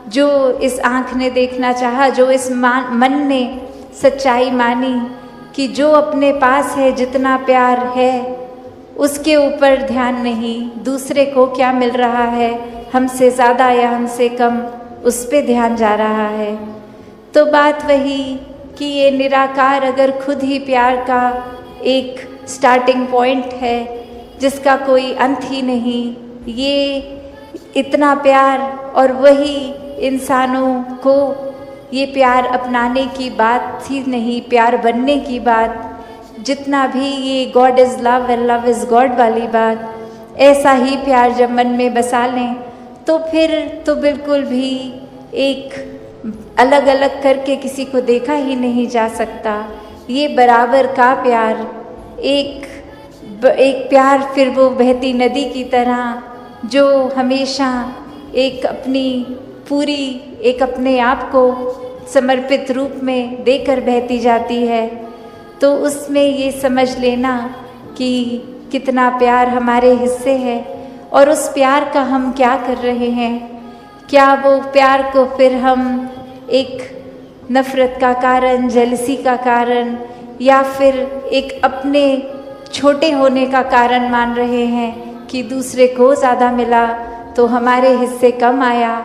जो इस आँख ने देखना चाहा, जो इस मन ने सच्चाई मानी कि जो अपने पास है जितना प्यार है उसके ऊपर ध्यान नहीं, दूसरे को क्या मिल रहा है हमसे ज़्यादा या हमसे कम, उस पे ध्यान जा रहा है। तो बात वही कि ये निराकार अगर खुद ही प्यार का एक स्टार्टिंग पॉइंट है जिसका कोई अंत ही नहीं, ये इतना प्यार और वही इंसानों को ये प्यार अपनाने की बात ही नहीं, प्यार बनने की बात, जितना भी ये God is love and love is God वाली बात, ऐसा ही प्यार जब मन में बसा लें तो फिर तो बिल्कुल भी एक अलग अलग करके किसी को देखा ही नहीं जा सकता। ये बराबर का प्यार, एक प्यार फिर वो बहती नदी की तरह जो हमेशा एक अपनी पूरी एक अपने आप को समर्पित रूप में देकर बहती जाती है। तो उसमें ये समझ लेना कि कितना प्यार हमारे हिस्से है और उस प्यार का हम क्या कर रहे हैं। क्या वो प्यार को फिर हम एक नफ़रत का कारण, जेलसी का कारण या फिर एक अपने छोटे होने का कारण मान रहे हैं कि दूसरे को ज़्यादा मिला तो हमारे हिस्से कम आया,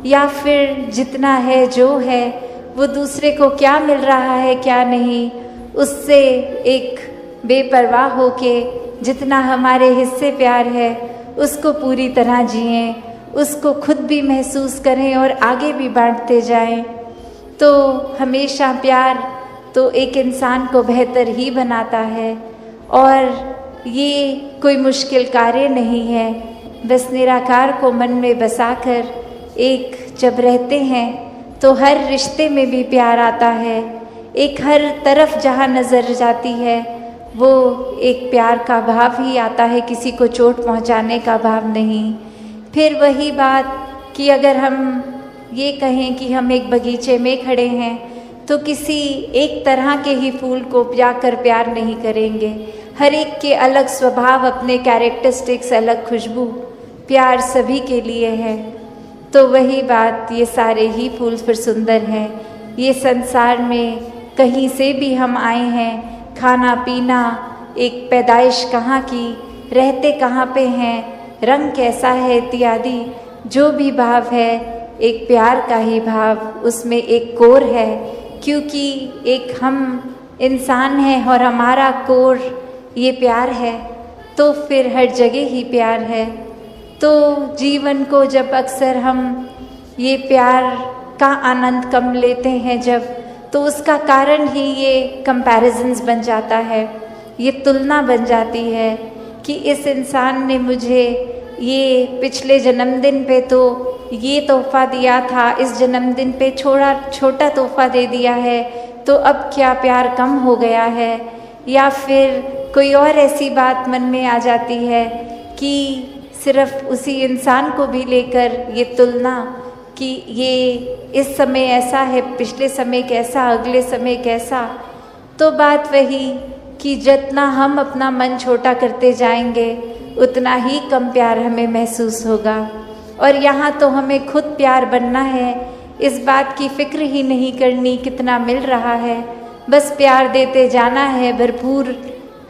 या फिर जितना है जो है वो दूसरे को क्या मिल रहा है क्या नहीं, उससे एक बेपरवाह होके जितना हमारे हिस्से प्यार है उसको पूरी तरह जिएं, उसको खुद भी महसूस करें और आगे भी बांटते जाएं। तो हमेशा प्यार तो एक इंसान को बेहतर ही बनाता है और ये कोई मुश्किल कार्य नहीं है। बस निराकार को मन में बसाकर एक जब रहते हैं तो हर रिश्ते में भी प्यार आता है। एक हर तरफ जहाँ नज़र जाती है वो एक प्यार का भाव ही आता है, किसी को चोट पहुँचाने का भाव नहीं। फिर वही बात कि अगर हम ये कहें कि हम एक बगीचे में खड़े हैं तो किसी एक तरह के ही फूल को जाकर प्यार नहीं करेंगे। हर एक के अलग स्वभाव, अपने कैरेक्टरिस्टिक्स, अलग खुशबू, प्यार सभी के लिए है। तो वही बात, ये सारे ही फूल फिर सुंदर हैं। ये संसार में कहीं से भी हम आए हैं, खाना पीना, एक पैदाइश कहाँ की, रहते कहाँ पे हैं, रंग कैसा है इत्यादि, जो भी भाव है एक प्यार का ही भाव, उसमें एक कोर है। क्योंकि एक हम इंसान हैं और हमारा कोर ये प्यार है, तो फिर हर जगह ही प्यार है। तो जीवन को जब अक्सर हम ये प्यार का आनंद कम लेते हैं जब, तो उसका कारण ही ये कंपैरिजन्स बन जाता है, ये तुलना बन जाती है कि इस इंसान ने मुझे ये पिछले जन्मदिन पे तो ये तोहफ़ा दिया था, इस जन्मदिन पे छोटा तोहफ़ा दे दिया है, तो अब क्या प्यार कम हो गया है। या फिर कोई और ऐसी बात मन में आ जाती है कि सिर्फ उसी इंसान को भी लेकर ये तुलना कि ये इस समय ऐसा है, पिछले समय कैसा, अगले समय कैसा। तो बात वही कि जितना हम अपना मन छोटा करते जाएंगे उतना ही कम प्यार हमें महसूस होगा। और यहाँ तो हमें खुद प्यार बनना है, इस बात की फिक्र ही नहीं करनी कितना मिल रहा है, बस प्यार देते जाना है भरपूर।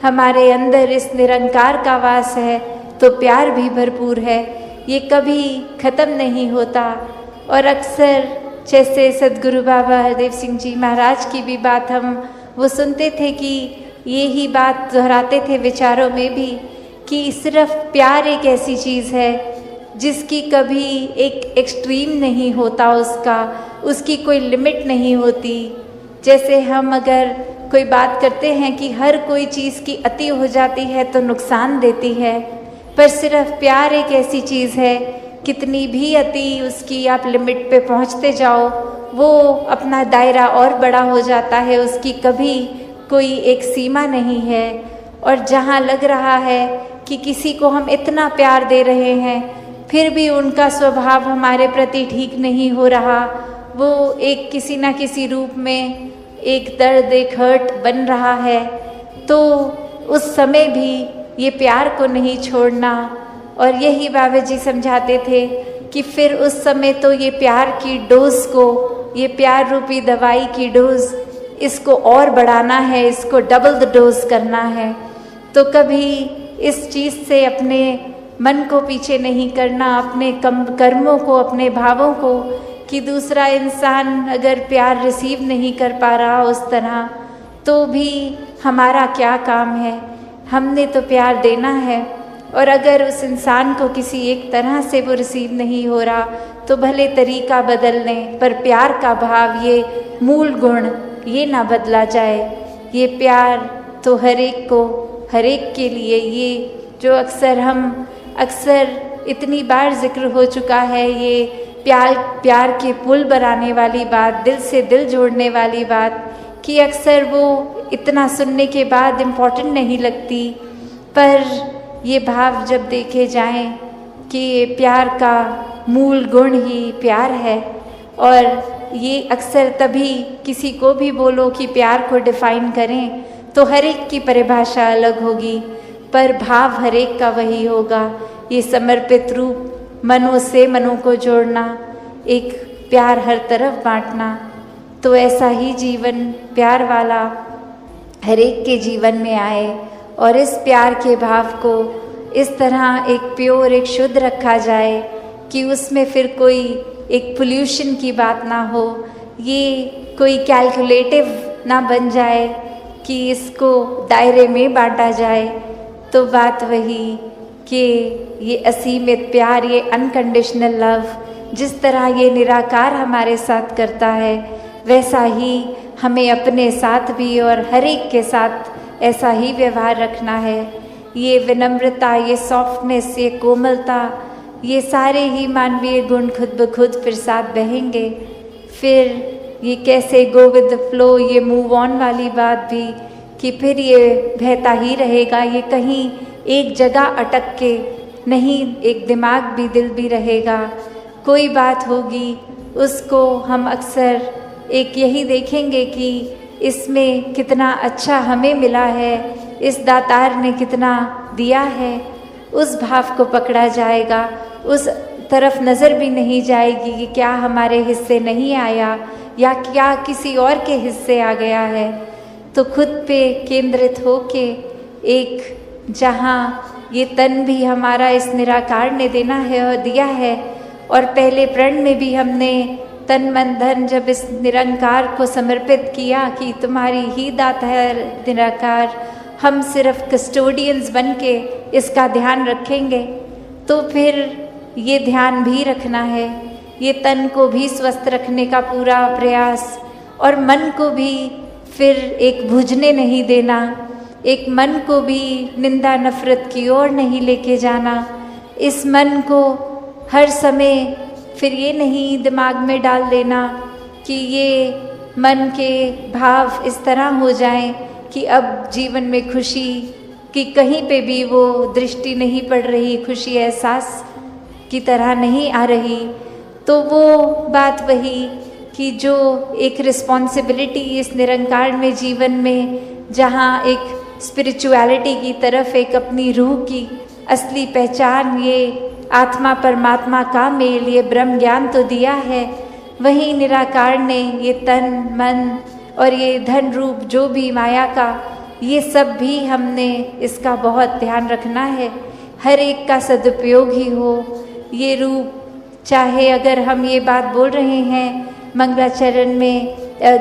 हमारे अंदर इस निरंकार का वास है तो प्यार भी भरपूर है, ये कभी ख़त्म नहीं होता। और अक्सर जैसे सद्गुरु बाबा हरदेव सिंह जी महाराज की भी बात हम वो सुनते थे कि ये ही बात दोहराते थे विचारों में भी कि सिर्फ प्यार एक ऐसी चीज़ है जिसकी कभी एक एक्सट्रीम नहीं होता, उसकी कोई लिमिट नहीं होती। जैसे हम अगर कोई बात करते हैं कि हर कोई चीज़ की अति हो जाती है तो नुकसान देती है, पर सिर्फ प्यार एक ऐसी चीज़ है, कितनी भी अति उसकी आप लिमिट पे पहुंचते जाओ वो अपना दायरा और बड़ा हो जाता है, उसकी कभी कोई एक सीमा नहीं है। और जहाँ लग रहा है कि किसी को हम इतना प्यार दे रहे हैं फिर भी उनका स्वभाव हमारे प्रति ठीक नहीं हो रहा, वो एक किसी न किसी रूप में एक दर्द, एक हर्ट बन रहा है, तो उस समय भी ये प्यार को नहीं छोड़ना। और यही बाबा जी समझाते थे कि फिर उस समय तो ये प्यार की डोज को, ये प्यार रूपी दवाई की डोज, इसको और बढ़ाना है, इसको डबल द डोज करना है। तो कभी इस चीज़ से अपने मन को पीछे नहीं करना, अपने कर्मों को, अपने भावों को, कि दूसरा इंसान अगर प्यार रिसीव नहीं कर पा रहा उस तरह, तो भी हमारा क्या काम है, हमने तो प्यार देना है। और अगर उस इंसान को किसी एक तरह से वो रिसीव नहीं हो रहा, तो भले तरीका बदल लें, पर प्यार का भाव, ये मूल गुण, ये ना बदला जाए। ये प्यार तो हर एक को, हर एक के लिए, ये जो अक्सर इतनी बार जिक्र हो चुका है, ये प्यार के पुल बनाने वाली बात, दिल से दिल जोड़ने वाली बात, कि अक्सर वो इतना सुनने के बाद इम्पोर्टेंट नहीं लगती, पर ये भाव जब देखे जाएं कि प्यार का मूल गुण ही प्यार है। और ये अक्सर तभी किसी को भी बोलो कि प्यार को डिफ़ाइन करें, तो हर एक की परिभाषा अलग होगी, पर भाव हर एक का वही होगा। ये समर्पित रूप, मनों से मनों को जोड़ना, एक प्यार हर तरफ बांटना। तो ऐसा ही जीवन प्यार वाला हर एक के जीवन में आए, और इस प्यार के भाव को इस तरह एक प्योर, एक शुद्ध रखा जाए कि उसमें फिर कोई एक पोल्यूशन की बात ना हो, ये कोई कैलकुलेटिव ना बन जाए कि इसको दायरे में बांटा जाए। तो बात वही कि ये असीमित प्यार, ये अनकंडीशनल लव, जिस तरह ये निराकार हमारे साथ करता है, वैसा ही हमें अपने साथ भी और हर एक के साथ ऐसा ही व्यवहार रखना है। ये विनम्रता, ये सॉफ्टनेस, ये कोमलता, ये सारे ही मानवीय गुण खुद ब खुद फिर साथ बहेंगे। फिर ये कैसे गो विद द फ्लो, ये मूव ऑन वाली बात भी, कि फिर ये बहता ही रहेगा, ये कहीं एक जगह अटक के नहीं, एक दिमाग भी, दिल भी रहेगा। कोई बात होगी उसको हम अक्सर एक यही देखेंगे कि इसमें कितना अच्छा हमें मिला है, इस दातार ने कितना दिया है, उस भाव को पकड़ा जाएगा। उस तरफ नज़र भी नहीं जाएगी कि क्या हमारे हिस्से नहीं आया या क्या किसी और के हिस्से आ गया है। तो खुद पे केंद्रित होके एक, जहाँ ये तन भी हमारा इस निराकार ने देना है और दिया है, और पहले प्रण में भी हमने तन मन धन जब इस निरंकार को समर्पित किया कि तुम्हारी ही दाता है निराकार, हम सिर्फ कस्टोडियंस बन के इसका ध्यान रखेंगे। तो फिर ये ध्यान भी रखना है, ये तन को भी स्वस्थ रखने का पूरा प्रयास, और मन को भी फिर एक भुजने नहीं देना, एक मन को भी निंदा नफरत की ओर नहीं लेके जाना। इस मन को हर समय फिर ये नहीं दिमाग में डाल देना कि ये मन के भाव इस तरह हो जाएं कि अब जीवन में खुशी की कहीं पे भी वो दृष्टि नहीं पड़ रही, खुशी एहसास की तरह नहीं आ रही। तो वो बात वही कि जो एक रिस्पॉन्सिबिलिटी इस निरंकार में जीवन में, जहाँ एक स्पिरिचुअलिटी की तरफ एक अपनी रूह की असली पहचान, ये आत्मा परमात्मा का मेल, ये ब्रह्म ज्ञान तो दिया है, वहीं निराकार ने ये तन मन और ये धन रूप जो भी माया का, ये सब भी हमने इसका बहुत ध्यान रखना है, हर एक का सदुपयोग ही हो। ये रूप चाहे अगर हम ये बात बोल रहे हैं मंगलाचरण में,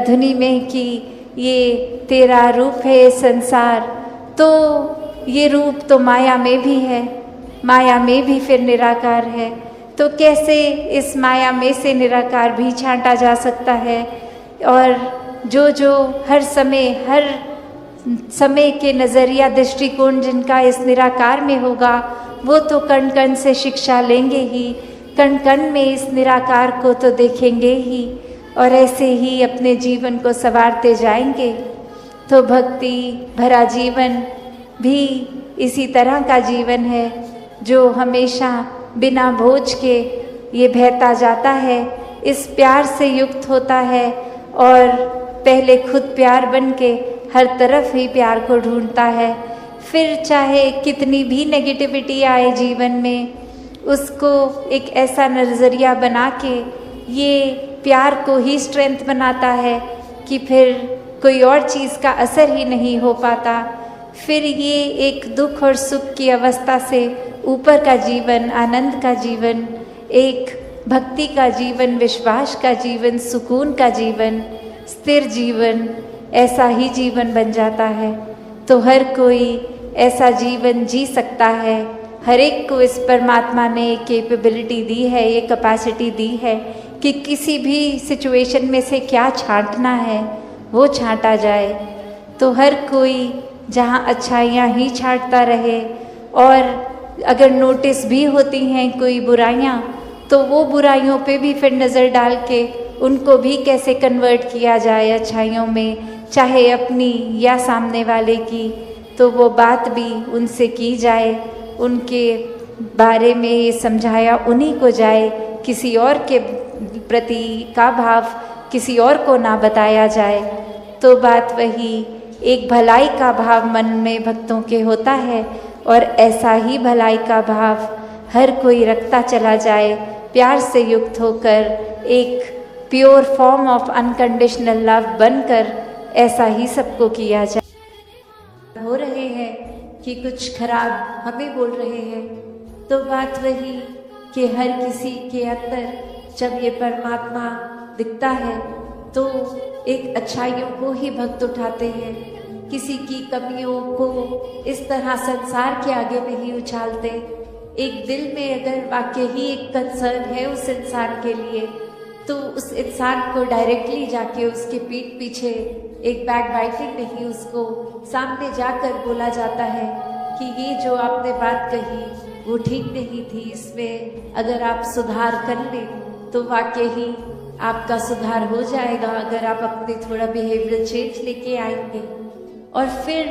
धुनी में कि ये तेरा रूप है संसार, तो ये रूप तो माया में भी है, माया में भी फिर निराकार है। तो कैसे इस माया में से निराकार भी छांटा जा सकता है। और जो जो हर समय के नज़रिया दृष्टिकोण जिनका इस निराकार में होगा, वो तो कण कण से शिक्षा लेंगे ही, कण कण में इस निराकार को तो देखेंगे ही, और ऐसे ही अपने जीवन को संवारते जाएंगे। तो भक्ति भरा जीवन भी इसी तरह का जीवन है जो हमेशा बिना बोझ के ये बहता जाता है, इस प्यार से युक्त होता है, और पहले खुद प्यार बन के हर तरफ ही प्यार को ढूंढता है। फिर चाहे कितनी भी नेगेटिविटी आए जीवन में, उसको एक ऐसा नज़रिया बना के ये प्यार को ही स्ट्रेंथ बनाता है कि फिर कोई और चीज़ का असर ही नहीं हो पाता। फिर ये एक दुख और सुख की अवस्था से ऊपर का जीवन, आनंद का जीवन, एक भक्ति का जीवन, विश्वास का जीवन, सुकून का जीवन, स्थिर जीवन, ऐसा ही जीवन बन जाता है। तो हर कोई ऐसा जीवन जी सकता है। हर एक को इस परमात्मा ने एक कैपेबिलिटी दी है, ये कैपेसिटी दी है कि किसी भी सिचुएशन में से क्या छांटना है वो छांटा जाए। तो हर कोई जहाँ अच्छाइयाँ ही छांटता रहे, और अगर नोटिस भी होती हैं कोई बुराइयाँ, तो वो बुराइयों पे भी फिर नज़र डाल के उनको भी कैसे कन्वर्ट किया जाए अच्छाइयों में, चाहे अपनी या सामने वाले की, तो वो बात भी उनसे की जाए, उनके बारे में ये समझाया उन्हीं को जाए, किसी और के प्रति का भाव किसी और को ना बताया जाए। तो बात वही एक भलाई का भाव मन में भक्तों के होता है, और ऐसा ही भलाई का भाव हर कोई रखता चला जाए, प्यार से युक्त होकर एक pure form of unconditional love बनकर ऐसा ही सबको किया जाए। हो रहे हैं कि कुछ खराब हमें बोल रहे हैं, तो बात वही कि हर किसी के अंदर जब ये परमात्मा दिखता है तो एक अच्छाइयों को ही भक्त उठाते हैं, किसी की कमियों को इस तरह संसार के आगे नहीं उछालते। एक दिल में अगर वाकई ही एक कंसर्न है उस इंसान के लिए, तो उस इंसान को डायरेक्टली जाके उसके पीठ पीछे एक बैक बाइटिंग नहीं, उसको सामने जाकर बोला जाता है कि ये जो आपने बात कही वो ठीक नहीं थी, इसमें अगर आप सुधार कर लें तो वाकई ही आपका सुधार हो जाएगा, अगर आप अपने थोड़ा बिहेवियरल चेंज लेके आएंगे। और फिर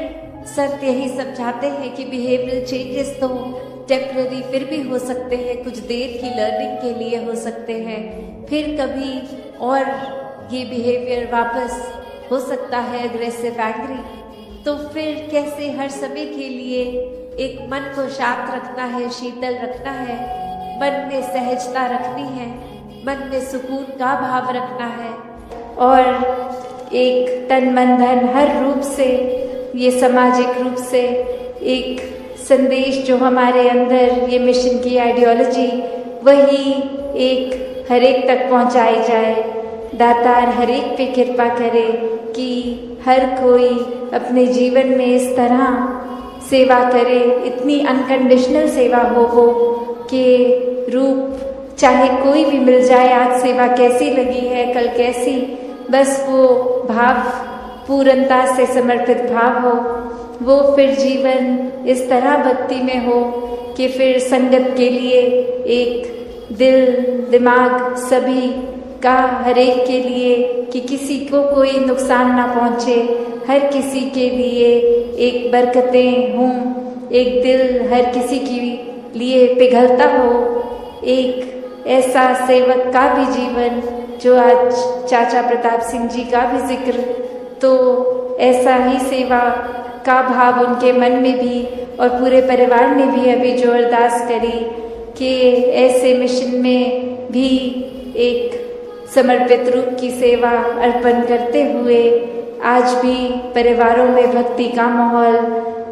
संत यही समझाते हैं कि बिहेवियरल चेंजेस तो टेम्पररी फिर भी हो सकते हैं, कुछ देर की लर्निंग के लिए हो सकते हैं, फिर कभी और ये बिहेवियर वापस हो सकता है अग्रेसिव, एंग्री। तो फिर कैसे हर समय के लिए एक मन को शांत रखना है, शीतल रखना है, मन में सहजता रखनी है, मन में सुकून का भाव रखना है, और एक तन मन धन हर रूप से, ये सामाजिक रूप से एक संदेश जो हमारे अंदर ये मिशन की आइडियोलॉजी, वही एक हर एक तक पहुंचाई जाए। दातार हर एक पे कृपा करे कि हर कोई अपने जीवन में इस तरह सेवा करे, इतनी अनकंडीशनल सेवा हो कि रूप चाहे कोई भी मिल जाए, आज सेवा कैसी लगी है, कल कैसी, बस वो भाव पूर्णता से समर्पित भाव हो, वो फिर जीवन इस तरह भक्ति में हो कि फिर संगत के लिए एक दिल दिमाग सभी का हर एक के लिए कि किसी को कोई नुकसान ना पहुँचे, हर किसी के लिए एक बरकतें हों, एक दिल हर किसी के लिए पिघलता हो, एक ऐसा सेवक का भी जीवन जो आज चाचा प्रताप सिंह जी का भी जिक्र, तो ऐसा ही सेवा का भाव उनके मन में भी और पूरे परिवार ने भी अभी जो अरदास करी कि ऐसे मिशन में भी एक समर्पित रूप की सेवा अर्पण करते हुए आज भी परिवारों में भक्ति का माहौल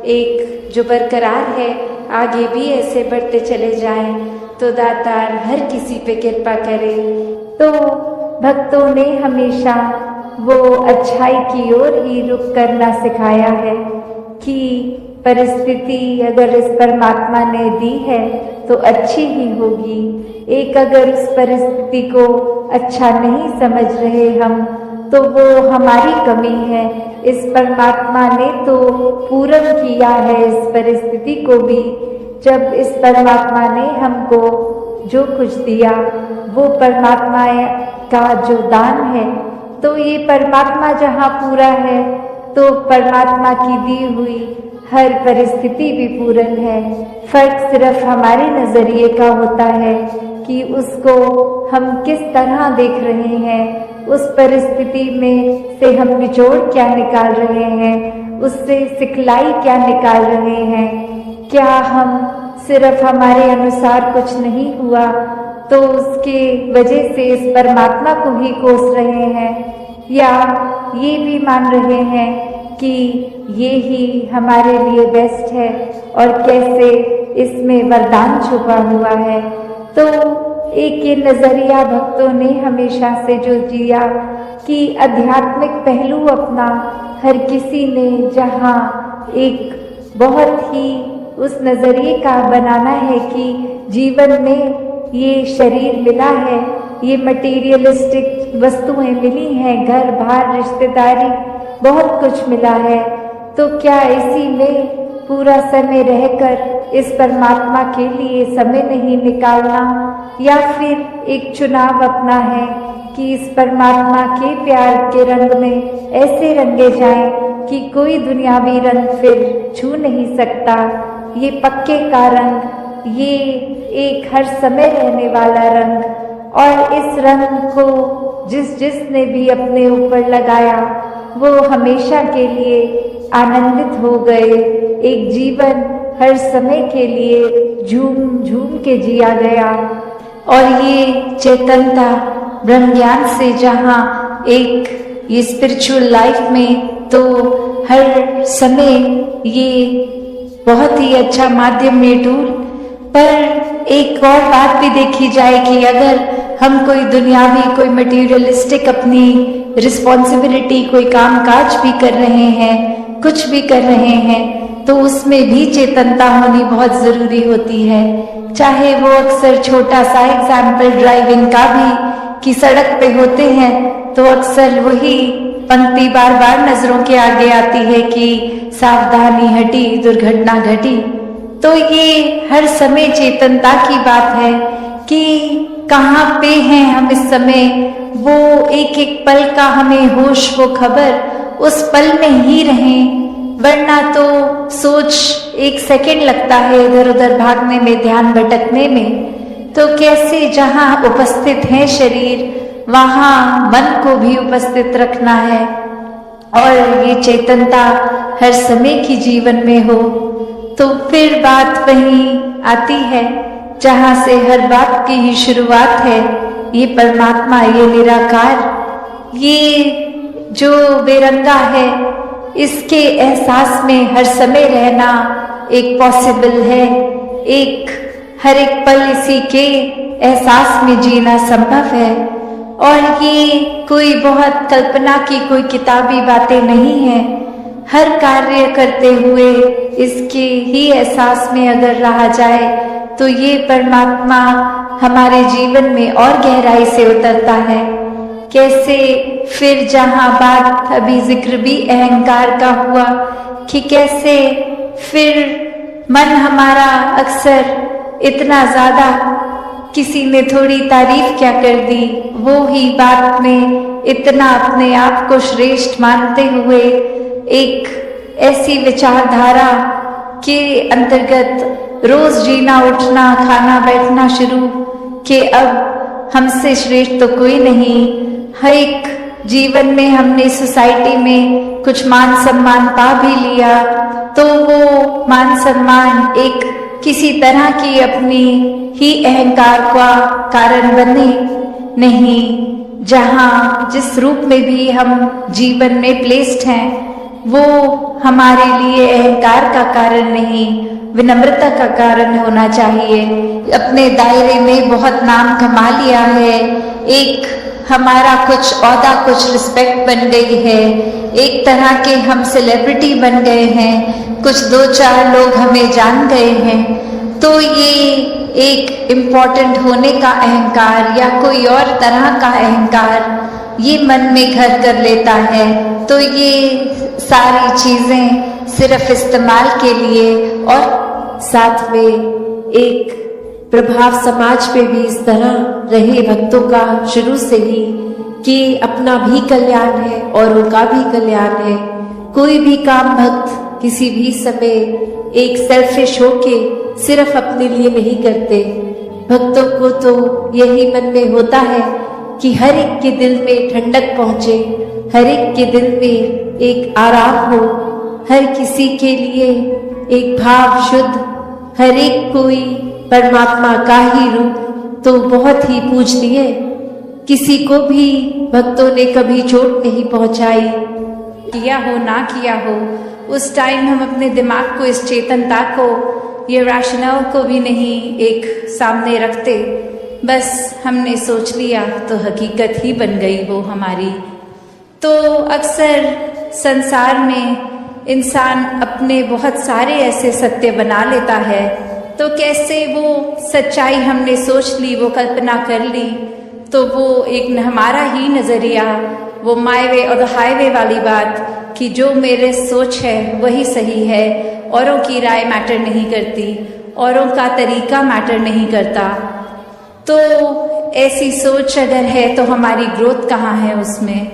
एक जो बरकरार है, आगे भी ऐसे बढ़ते चले जाएं, तो दातार हर किसी पे कृपा करे। तो भक्तों ने हमेशा वो अच्छाई की ओर ही रुख करना सिखाया है कि परिस्थिति अगर इस परमात्मा ने दी है तो अच्छी ही होगी। एक अगर उस परिस्थिति को अच्छा नहीं समझ रहे हम, तो वो हमारी कमी है। इस परमात्मा ने तो पूर्ण किया है इस परिस्थिति को भी। जब इस परमात्मा ने हमको जो कुछ दिया वो परमात्मा का जो दान है, तो ये परमात्मा जहाँ पूरा है तो परमात्मा की दी हुई हर परिस्थिति भी पूर्ण है। फर्क सिर्फ हमारे नजरिए का होता है कि उसको हम किस तरह देख रहे हैं, उस परिस्थिति में से हम निचोड़ क्या निकाल रहे हैं, उससे सिखलाई क्या निकाल रहे हैं। क्या हम सिर्फ हमारे अनुसार कुछ नहीं हुआ तो उसके वजह से इस परमात्मा को ही कोस रहे हैं, या ये भी मान रहे हैं कि ये ही हमारे लिए बेस्ट है और कैसे इसमें वरदान छुपा हुआ है। तो एक ये नज़रिया भक्तों ने हमेशा से जो जिया कि आध्यात्मिक पहलू अपना हर किसी ने जहाँ एक बहुत ही उस नज़रिए का बनाना है कि जीवन में ये शरीर मिला है, ये मटेरियलिस्टिक वस्तुएं मिली हैं, घर बार रिश्तेदारी बहुत कुछ मिला है, तो क्या इसी में पूरा समय रहकर इस परमात्मा के लिए समय नहीं निकालना, या फिर एक चुनाव अपना है कि इस परमात्मा के प्यार के रंग में ऐसे रंगे जाएं कि कोई दुनियावी रंग फिर छू नहीं सकता। ये पक्के का रंग, ये एक हर समय रहने वाला रंग, और इस रंग को जिसने भी अपने ऊपर लगाया वो हमेशा के लिए आनंदित हो गए। एक जीवन हर समय के लिए झूम झूम के जिया गया। और ये चेतनता ब्रह्म ज्ञान से जहाँ एक ये स्पिरिचुअल लाइफ में तो हर समय ये बहुत ही अच्छा माध्यम में टूल, पर एक और बात भी देखी जाए कि अगर हम कोई दुनियावी कोई मटेरियलिस्टिक अपनी रिस्पॉन्सिबिलिटी कोई काम काज भी कर रहे हैं, कुछ भी कर रहे हैं, तो उसमें भी चेतनता होनी बहुत ज़रूरी होती है। चाहे वो अक्सर छोटा सा एग्जाम्पल ड्राइविंग का भी कि सड़क पे होते हैं तो अक्सर वही पंक्ति बार बार नजरों के आगे आती है कि सावधानी हटी दुर्घटना घटी। तो ये हर समय चेतनता की बात है कि कहाँ पे हैं हम इस समय, वो एक एक पल का हमें होश वो खबर उस पल में ही रहें, वरना तो सोच एक सेकंड लगता है इधर उधर भागने में, ध्यान भटकने में। तो कैसे जहाँ उपस्थित है शरीर वहाँ मन को भी उपस्थित रखना है, और ये चेतनता हर समय की जीवन में हो। तो फिर बात वहीं आती है जहाँ से हर बात की ही शुरुआत है, ये परमात्मा, ये निराकार, ये जो बेरंगा है, इसके एहसास में हर समय रहना एक पॉसिबल है। एक हर एक पल इसी के एहसास में जीना संभव है, और ये कोई बहुत कल्पना की कोई किताबी बातें नहीं है। हर कार्य करते हुए इसके ही एहसास में अगर रहा जाए तो ये परमात्मा हमारे जीवन में और गहराई से उतरता है। कैसे फिर जहाँ बात अभी जिक्र भी अहंकार का हुआ कि कैसे फिर मन हमारा अक्सर इतना ज़्यादा, किसी ने थोड़ी तारीफ क्या कर दी, वो ही बात में इतना अपने आप को श्रेष्ठ मानते हुए एक ऐसी विचारधारा के अंतर्गत रोज जीना उठना खाना बैठना शुरू कि अब हमसे श्रेष्ठ तो कोई नहीं। हर एक जीवन में हमने सोसाइटी में कुछ मान सम्मान पा भी लिया तो वो मान सम्मान एक किसी तरह की अपनी ही अहंकार का कारण बने नहीं। जहाँ जिस रूप में भी हम जीवन में प्लेस्ड हैं वो हमारे लिए अहंकार का कारण नहीं, विनम्रता का कारण होना चाहिए। अपने दायरे में बहुत नाम कमा लिया है, एक हमारा कुछ औहदा कुछ रिस्पेक्ट बन गई है, एक तरह के हम सेलिब्रिटी बन गए हैं, कुछ दो चार लोग हमें जान गए हैं, तो ये एक इम्पॉर्टेंट होने का अहंकार या कोई और तरह का अहंकार ये मन में घर कर लेता है। तो ये सारी चीज़ें सिर्फ इस्तेमाल के लिए, और साथ में एक प्रभाव समाज पे भी इस तरह रहे भक्तों का शुरू से ही कि अपना भी कल्याण है और उनका भी कल्याण है। कोई भी काम भक्त किसी भी समय एक सेल्फिश होके सिर्फ अपने लिए नहीं करते। भक्तों को तो यही मन में होता है कि हर एक के दिल में ठंडक पहुंचे, हर एक के दिल में एक आराम हो, हर किसी के लिए एक भाव शुद्ध, हर एक कोई परमात्मा का ही रूप तो बहुत ही पूजनीय। किसी को भी भक्तों ने कभी चोट नहीं पहुंचाई, किया हो ना किया हो, उस टाइम हम अपने दिमाग को, इस चेतनता को, ये रैशनल को भी नहीं एक सामने रखते, बस हमने सोच लिया तो हकीकत ही बन गई वो हमारी। तो अक्सर संसार में इंसान अपने बहुत सारे ऐसे सत्य बना लेता है, तो कैसे वो सच्चाई हमने सोच ली, वो कल्पना कर ली, तो वो एक हमारा ही नजरिया, वो माय वे और द हाईवे वाली बात कि जो मेरे सोच है वही सही है, औरों की राय मैटर नहीं करती, औरों का तरीका मैटर नहीं करता। तो ऐसी सोच अगर है तो हमारी ग्रोथ कहाँ है उसमें?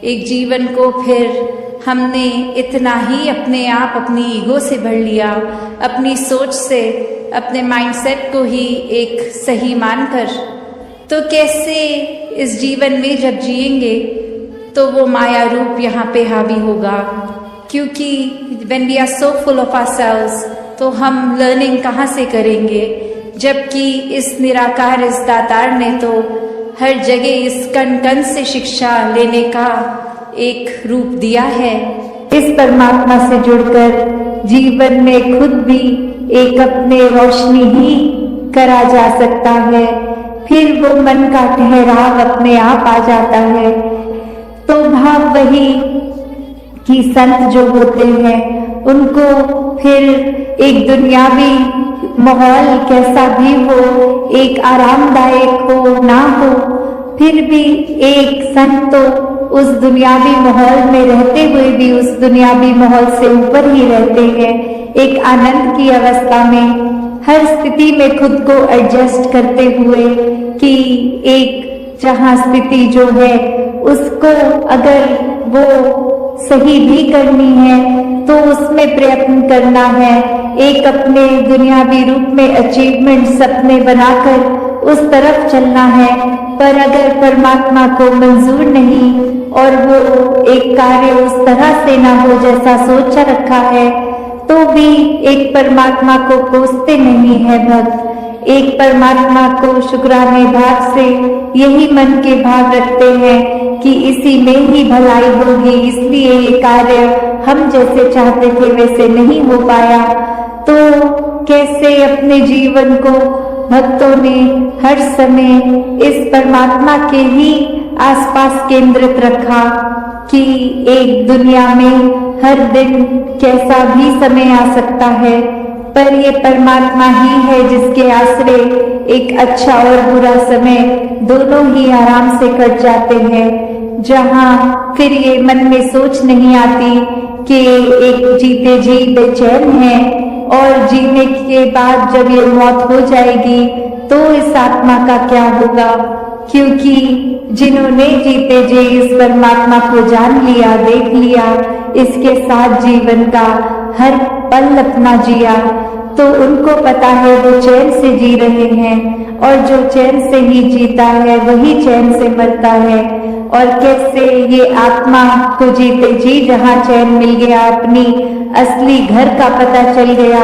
एक जीवन को फिर हमने इतना ही अपने आप, अपनी ईगो से भर लिया, अपनी सोच से, अपने माइंडसेट को ही एक सही मानकर, तो कैसे इस जीवन में जब जिएंगे तो वो माया रूप यहाँ पे हावी होगा? क्योंकि when we are so full of ourselves, तो हम लर्निंग कहाँ से करेंगे? जबकि इस निराकार, इस दातार ने तो हर जगह इस कण कण से शिक्षा लेने का एक रूप दिया है। इस परमात्मा से जुड़कर जीवन में खुद भी एक अपने रोशनी ही करा जा सकता है, फिर वो मन का ठहराव अपने आप आ जाता है। तो भाव वही कि संत जो होते हैं उनको फिर एक दुनियावी माहौल कैसा भी हो, एक आरामदायक हो ना हो, फिर भी एक संत तो उस दुनियावी माहौल में रहते हुए भी उस दुनियावी माहौल से ऊपर ही रहते हैं, एक आनंद की अवस्था में, हर स्थिति में खुद को एडजस्ट करते हुए कि एक जहाँ स्थिति जो है उसको अगर वो सही भी करनी है तो उसमें प्रयत्न करना है, एक अपने दुनियावी रूप में अचीवमेंट सपने बनाकर उस तरफ चलना है। पर अगर परमात्मा को मंजूर नहीं और वो एक कार्य उस तरह से ना हो जैसा सोचा रखा है, तो भी एक परमात्मा को कोसते नहीं है भक्त, एक परमात्मा को शुक्राने भाव से यही मन के भाव रखते हैं कि इसी में ही भलाई होगी, इसलिए ये कार्य हम जैसे चाहते थे वैसे नहीं हो पाया। तो कैसे अपने जीवन को भक्तों ने हर समय इस परमात्मा के ही आसपास केंद्रित रखा कि एक दुनिया में हर दिन कैसा भी समय आ सकता है, पर ये परमात्मा ही है जिसके आश्रय एक अच्छा और बुरा समय दोनों ही आराम से कट जाते हैं, जहाँ फिर ये मन में सोच नहीं आती कि एक जीते जी बेचैन है और जीने के बाद जब ये मौत हो जाएगी तो इस आत्मा का क्या होगा? क्योंकि जिन्होंने जीते जी इस परमात्मा को जान लिया, देख लिया, इसके साथ जीवन का हर पल अपना जिया, तो उनको पता है वो चैन से जी रहे हैं, और जो चैन से ही जीता है वही चैन से मरता है। और कैसे ये आत्मा को जीते जी जहाँ चैन मिल गया, अपनी असली घर का पता चल गया,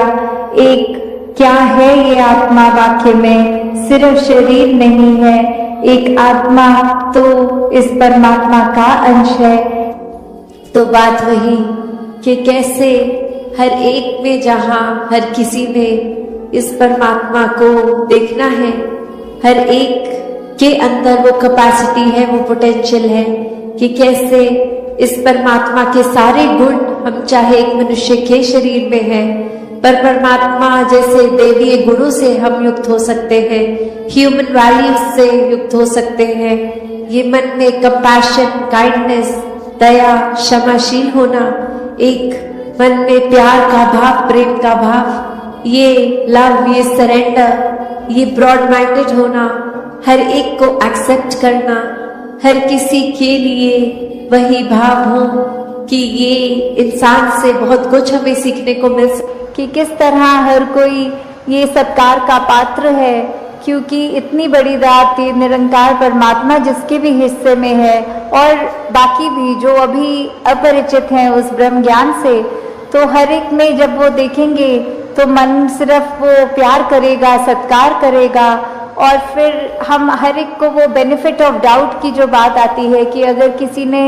एक क्या है ये आत्मा वाक्य में, सिर्फ शरीर नहीं है, एक आत्मा तो इस परमात्मा का अंश है। तो बात वही कि कैसे हर एक में, जहाँ हर किसी में इस परमात्मा को देखना है, हर एक के अंदर वो कैपेसिटी है, वो पोटेंशियल है कि कैसे इस परमात्मा के सारे गुण, हम चाहे एक मनुष्य के शरीर में है पर परमात्मा जैसे देवीय गुणों से हम युक्त हो सकते हैं, ह्यूमन वैल्यूज से युक्त हो सकते हैं। ये मन में कंपैशन, काइंडनेस, दया, क्षमाशील होना, एक मन में प्यार का भाव, प्रेम का भाव, ये लव, ये सरेंडर, ये ब्रॉड माइंडेड होना, हर एक को एक्सेप्ट करना, हर किसी के लिए वही भाव हो कि ये इंसान से बहुत कुछ हमें सीखने को मिल सकता, कि किस तरह हर कोई ये सत्कार का पात्र है, क्योंकि इतनी बड़ी दात ये निरंकार परमात्मा जिसके भी हिस्से में है और बाकी भी जो अभी अपरिचित हैं उस ब्रह्म ज्ञान से, तो हर एक में जब वो देखेंगे तो मन सिर्फ वो प्यार करेगा, सत्कार करेगा। और फिर हम हर एक को वो बेनिफिट ऑफ डाउट की जो बात आती है कि अगर किसी ने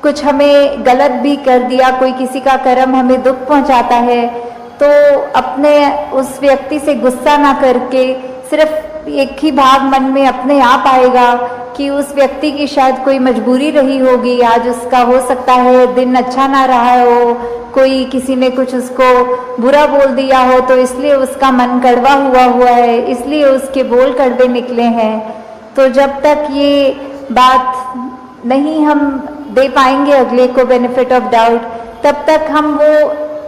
कुछ हमें गलत भी कर दिया, कोई किसी का कर्म हमें दुख पहुंचाता है, तो अपने उस व्यक्ति से गुस्सा ना करके सिर्फ एक ही भाव मन में अपने आप आएगा कि उस व्यक्ति की शायद कोई मजबूरी रही होगी, आज उसका हो सकता है दिन अच्छा ना रहा हो, कोई किसी ने कुछ उसको बुरा बोल दिया हो तो इसलिए उसका मन कड़वा हुआ है, इसलिए उसके बोल कड़वे निकले हैं। तो जब तक ये बात नहीं हम दे पाएंगे अगले को बेनिफिट ऑफ डाउट, तब तक हम वो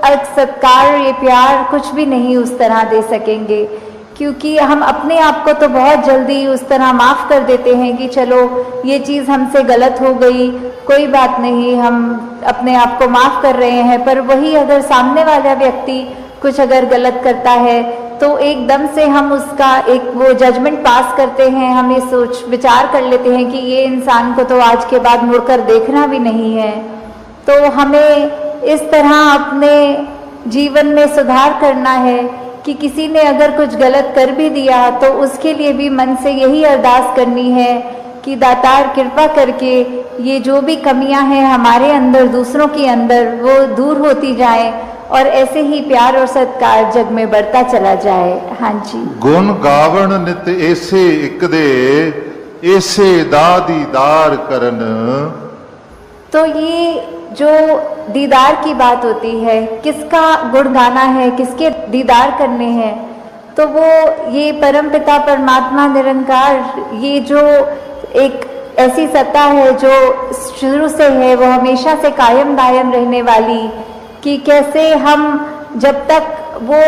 सत्कार, ये प्यार कुछ भी नहीं उस तरह दे सकेंगे। क्योंकि हम अपने आप को तो बहुत जल्दी उस तरह माफ़ कर देते हैं कि चलो ये चीज़ हमसे गलत हो गई, कोई बात नहीं, हम अपने आप को माफ़ कर रहे हैं। पर वही अगर सामने वाला व्यक्ति कुछ अगर गलत करता है तो एकदम से हम उसका एक वो जजमेंट पास करते हैं, हम ये सोच विचार कर लेते हैं कि ये इंसान को तो आज के बाद मुड़कर देखना भी नहीं है। तो हमें इस तरह अपने जीवन में सुधार करना है कि किसी ने अगर कुछ गलत कर भी दिया तो उसके लिए भी मन से यही अरदास करनी है कि दातार कृपा करके ये जो भी कमियां हैं हमारे अंदर, दूसरों के अंदर, वो दूर होती जाए और ऐसे ही प्यार और सत्कार जग में बढ़ता चला जाए। हाँ जी। गुण गावण नित ऐसे एक दे ऐसे दा दीदार करन। तो ये जो दीदार की बात होती है, किसका गुण गाना है, किसके दीदार करने हैं, तो वो ये परमपिता परमात्मा निरंकार, ये जो एक ऐसी सत्ता है जो शुरू से है, वो हमेशा से कायम दायम रहने वाली, कि कैसे हम जब तक वो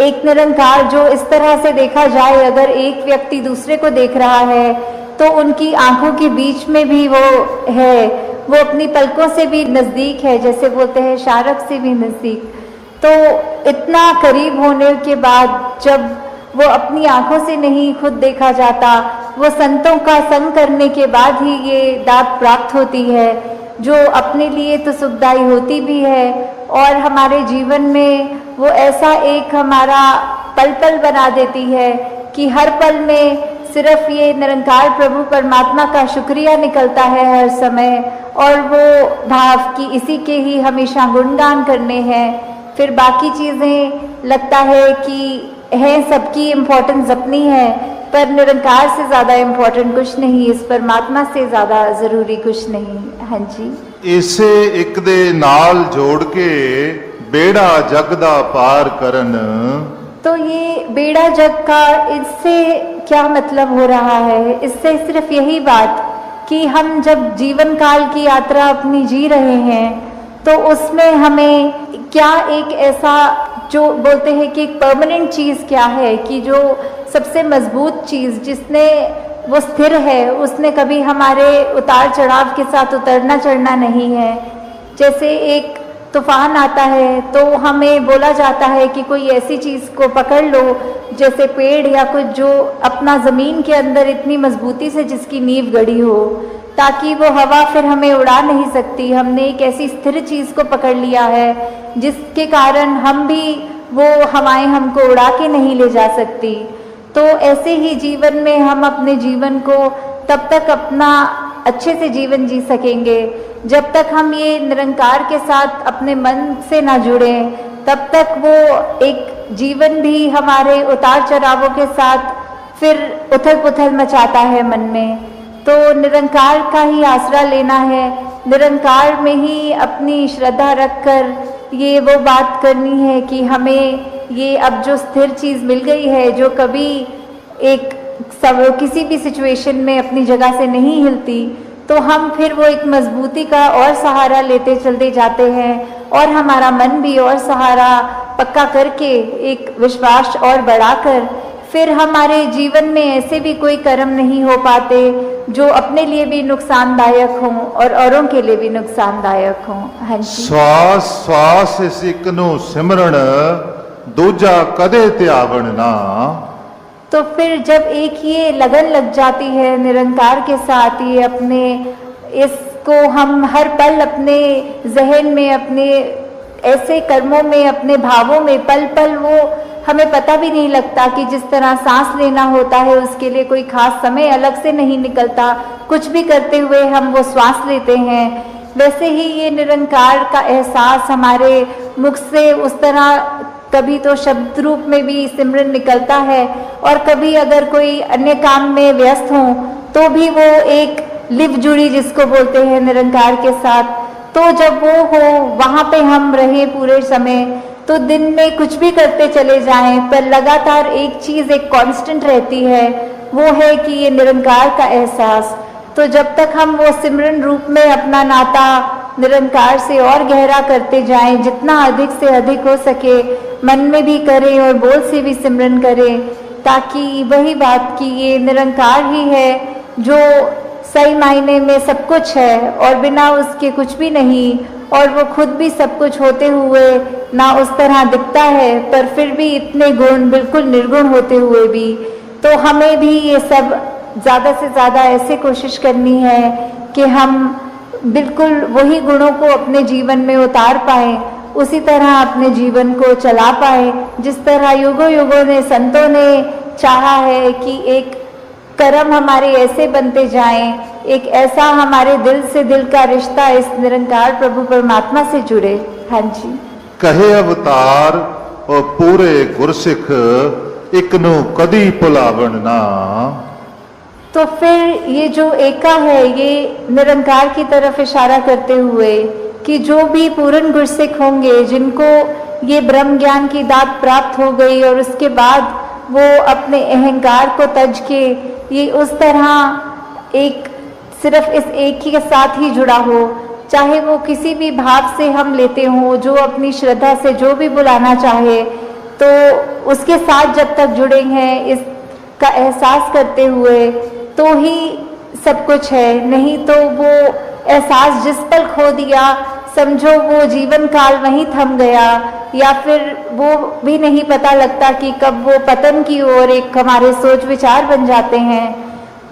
एक निरंकार जो इस तरह से देखा जाए, अगर एक व्यक्ति दूसरे को देख रहा है तो उनकी आंखों के बीच में भी वो है, वो अपनी पलकों से भी नज़दीक है, जैसे बोलते हैं शारक से भी नज़दीक। तो इतना करीब होने के बाद जब वो अपनी आंखों से नहीं खुद देखा जाता, वो संतों का संग करने के बाद ही ये दात प्राप्त होती है, जो अपने लिए तो सुखदायी होती भी है और हमारे जीवन में वो ऐसा एक हमारा पल पल बना देती है कि हर पल में सिर्फ ये निरंकार प्रभु परमात्मा का शुक्रिया निकलता है हर समय, और वो भाव कि इसी के ही हमेशा गुणगान करने हैं। फिर बाकी चीज़ें लगता है कि है सबकी इम्पोर्टेंस अपनी है, पर निरंकार से ज़्यादा इम्पोर्टेंट कुछ नहीं, इस परमात्मा से ज़्यादा ज़रूरी कुछ नहीं। हाँ जी। इसे एक दे नाल जोड़ के बेड़ा जग दा पार करन। तो ये बेड़ा जग का इससे क्या मतलब हो रहा है? इससे सिर्फ यही बात कि हम जब जीवन काल की यात्रा अपनी जी रहे हैं तो उसमें हमें क्या एक ऐसा जो बोलते हैं कि एक परमानेंट चीज़ क्या है, कि जो सबसे मजबूत चीज़ जिसने वो स्थिर है, उसने कभी हमारे उतार चढ़ाव के साथ उतरना चढ़ना नहीं है। जैसे एक तूफान आता है तो हमें बोला जाता है कि कोई ऐसी चीज़ को पकड़ लो, जैसे पेड़ या कुछ जो अपना ज़मीन के अंदर इतनी मजबूती से जिसकी नींव गड़ी हो, ताकि वो हवा फिर हमें उड़ा नहीं सकती। हमने एक ऐसी स्थिर चीज़ को पकड़ लिया है जिसके कारण हम भी वो हवाएं हमको उड़ा के नहीं ले जा सकती। तो ऐसे ही जीवन में हम अपने जीवन को तब तक अपना अच्छे से जीवन जी सकेंगे जब तक हम ये निरंकार के साथ अपने मन से ना जुड़ें, तब तक वो एक जीवन भी हमारे उतार चढ़ावों के साथ फिर उथल पुथल मचाता है मन में। तो निरंकार का ही आसरा लेना है, निरंकार में ही अपनी श्रद्धा रखकर ये वो बात करनी है कि हमें ये अब जो स्थिर चीज़ मिल गई है, जो कभी एक सब किसी भी सिचुएशन में अपनी जगह से नहीं हिलती, तो हम फिर वो एक मजबूती का और सहारा लेते चलते जाते हैं और हमारा मन भी और सहारा पक्का करके एक विश्वास और बढ़ाकर फिर हमारे जीवन में ऐसे भी कोई कर्म नहीं हो पाते जो अपने लिए भी नुकसानदायक हों और औरों के लिए भी नुकसानदायक हों। हाँ जी। श्वास श्वास सिक नु सिमरण दूजा कदे त्यावण ना। तो फिर जब एक ये लगन लग जाती है निरंकार के साथ, ये अपने इसको हम हर पल अपने जहन में, अपने ऐसे कर्मों में, अपने भावों में पल पल, वो हमें पता भी नहीं लगता कि जिस तरह सांस लेना होता है उसके लिए कोई खास समय अलग से नहीं निकलता, कुछ भी करते हुए हम वो श्वास लेते हैं, वैसे ही ये निरंकार का एहसास हमारे मुख से उस तरह कभी तो शब्द रूप में भी सिमरन निकलता है, और कभी अगर कोई अन्य काम में व्यस्त हो तो भी वो एक लिव जुड़ी जिसको बोलते हैं निरंकार के साथ। तो जब वो हो, वहाँ पे हम रहे पूरे समय, तो दिन में कुछ भी करते चले जाएं पर लगातार एक चीज़ एक कांस्टेंट रहती है, वो है कि ये निरंकार का एहसास। तो जब तक हम वो सिमरन रूप में अपना नाता निरंकार से और गहरा करते जाएं, जितना अधिक से अधिक हो सके मन में भी करें और बोल से भी सिमरन करें, ताकि वही बात कि ये निरंकार ही है जो सही मायने में सब कुछ है और बिना उसके कुछ भी नहीं, और वो खुद भी सब कुछ होते हुए ना उस तरह दिखता है, पर फिर भी इतने गुण बिल्कुल निर्गुण होते हुए भी। तो हमें भी ये सब ज़्यादा से ज़्यादा ऐसे कोशिश करनी है कि हम बिल्कुल वही गुणों को अपने जीवन में उतार पाएं, उसी तरह अपने जीवन को चला पाएं, जिस तरह युगों युगों ने संतों ने चाहा है कि एक कर्म हमारे ऐसे बनते जाएं, एक ऐसा हमारे दिल से दिल का रिश्ता इस निरंकार प्रभु परमात्मा से जुड़े। हाँ जी। कहे अवतार और पूरे गुरसिख एक नु कदी भुलावन ना। तो फिर ये जो एका है, ये निरंकार की तरफ इशारा करते हुए कि जो भी पूर्ण गुरसिख होंगे, जिनको ये ब्रह्म ज्ञान की दात प्राप्त हो गई और उसके बाद वो अपने अहंकार को तज के ये उस तरह एक सिर्फ इस एक ही के साथ ही जुड़ा हो, चाहे वो किसी भी भाव से हम लेते हों, जो अपनी श्रद्धा से जो भी बुलाना चाहे, तो उसके साथ जब तक जुड़े हैं इसका एहसास करते हुए, तो ही सब कुछ है। नहीं तो वो एहसास जिस पल खो दिया, समझो वो जीवन काल वहीं थम गया, या फिर वो भी नहीं पता लगता कि कब वो पतन की ओर एक हमारे सोच विचार बन जाते हैं।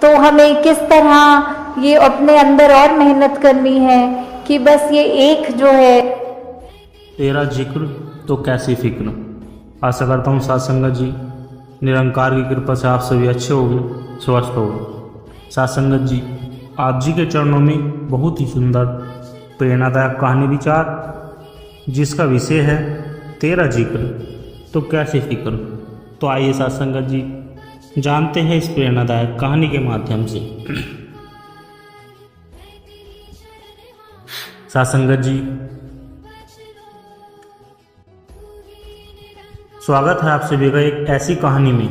तो हमें किस तरह ये अपने अंदर और मेहनत करनी है कि बस ये एक जो है। तेरा जिक्र तो कैसी फिक्र। आशा करता हूँ साथ संगत जी निरंकार की कृपा से आप सभी अच्छे होंगे, स्वस्थ होंगे। साथ संगत जी, आप जी के चरणों में बहुत ही सुंदर प्रेरणादायक कहानी विचार, जिसका विषय है तेरा जिक्र तो कैसे फिक्र। तो आइए साथ संगत जी जानते हैं इस प्रेरणादायक कहानी के माध्यम से। साथ संगत जी, स्वागत है आप सभी का एक ऐसी कहानी में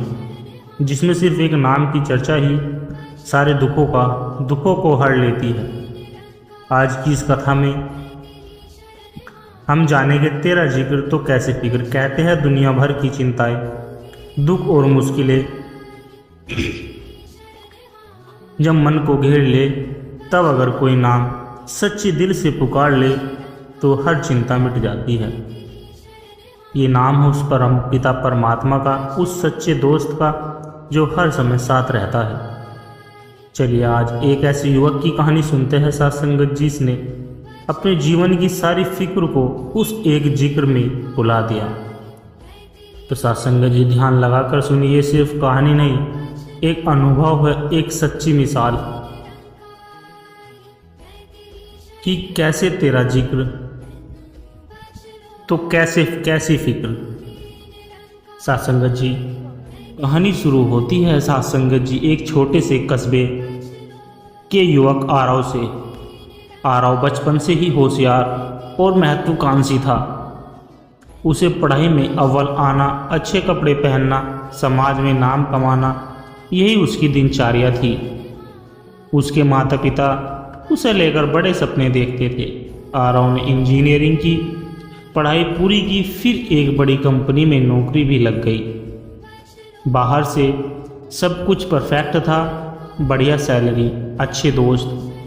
जिसमें सिर्फ एक नाम की चर्चा ही सारे दुखों को हर लेती है। आज की इस कथा में हम जानेंगे तेरा जिक्र तो कैसे फिक्र। कहते हैं दुनिया भर की चिंताएं, दुख और मुश्किलें जब मन को घेर ले, तब अगर कोई नाम सच्चे दिल से पुकार ले तो हर चिंता मिट जाती है। ये नाम है उस परम पिता परमात्मा का, उस सच्चे दोस्त का जो हर समय साथ रहता है। चलिए आज एक ऐसे युवक की कहानी सुनते हैं साथ संगत, जिसने अपने जीवन की सारी फिक्र को उस एक जिक्र में भुला दिया। तो साथ संगत जी ध्यान लगाकर सुनिए, सिर्फ कहानी नहीं, एक अनुभव है, एक सच्ची मिसाल कि कैसे तेरा जिक्र तो कैसी फिक्र। साथ संगत जी कहानी शुरू होती है साथ संगत जी एक छोटे से कस्बे के युवक आरव से। आरव बचपन से ही होशियार और महत्वाकांक्षी था। उसे पढ़ाई में अव्वल आना, अच्छे कपड़े पहनना, समाज में नाम कमाना, यही उसकी दिनचर्या थी। उसके माता पिता उसे लेकर बड़े सपने देखते थे। आरव ने इंजीनियरिंग की पढ़ाई पूरी की, फिर एक बड़ी कंपनी में नौकरी भी लग गई। बाहर से सब कुछ परफेक्ट था, बढ़िया सैलरी, अच्छे दोस्त,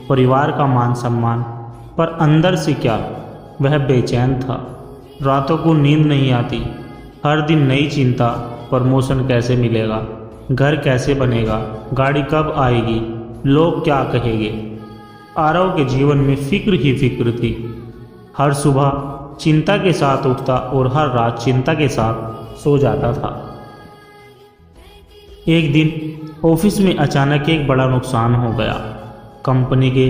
परिवार का मान सम्मान, पर अंदर से क्या, वह बेचैन था। रातों को नींद नहीं आती, हर दिन नई चिंता, प्रमोशन कैसे मिलेगा, घर कैसे बनेगा, गाड़ी कब आएगी, लोग क्या कहेंगे। आरव के जीवन में फिक्र ही फिक्र थी। हर सुबह चिंता के साथ उठता और हर रात चिंता के साथ सो जाता था। एक दिन ऑफिस में अचानक एक बड़ा नुकसान हो गया। कंपनी के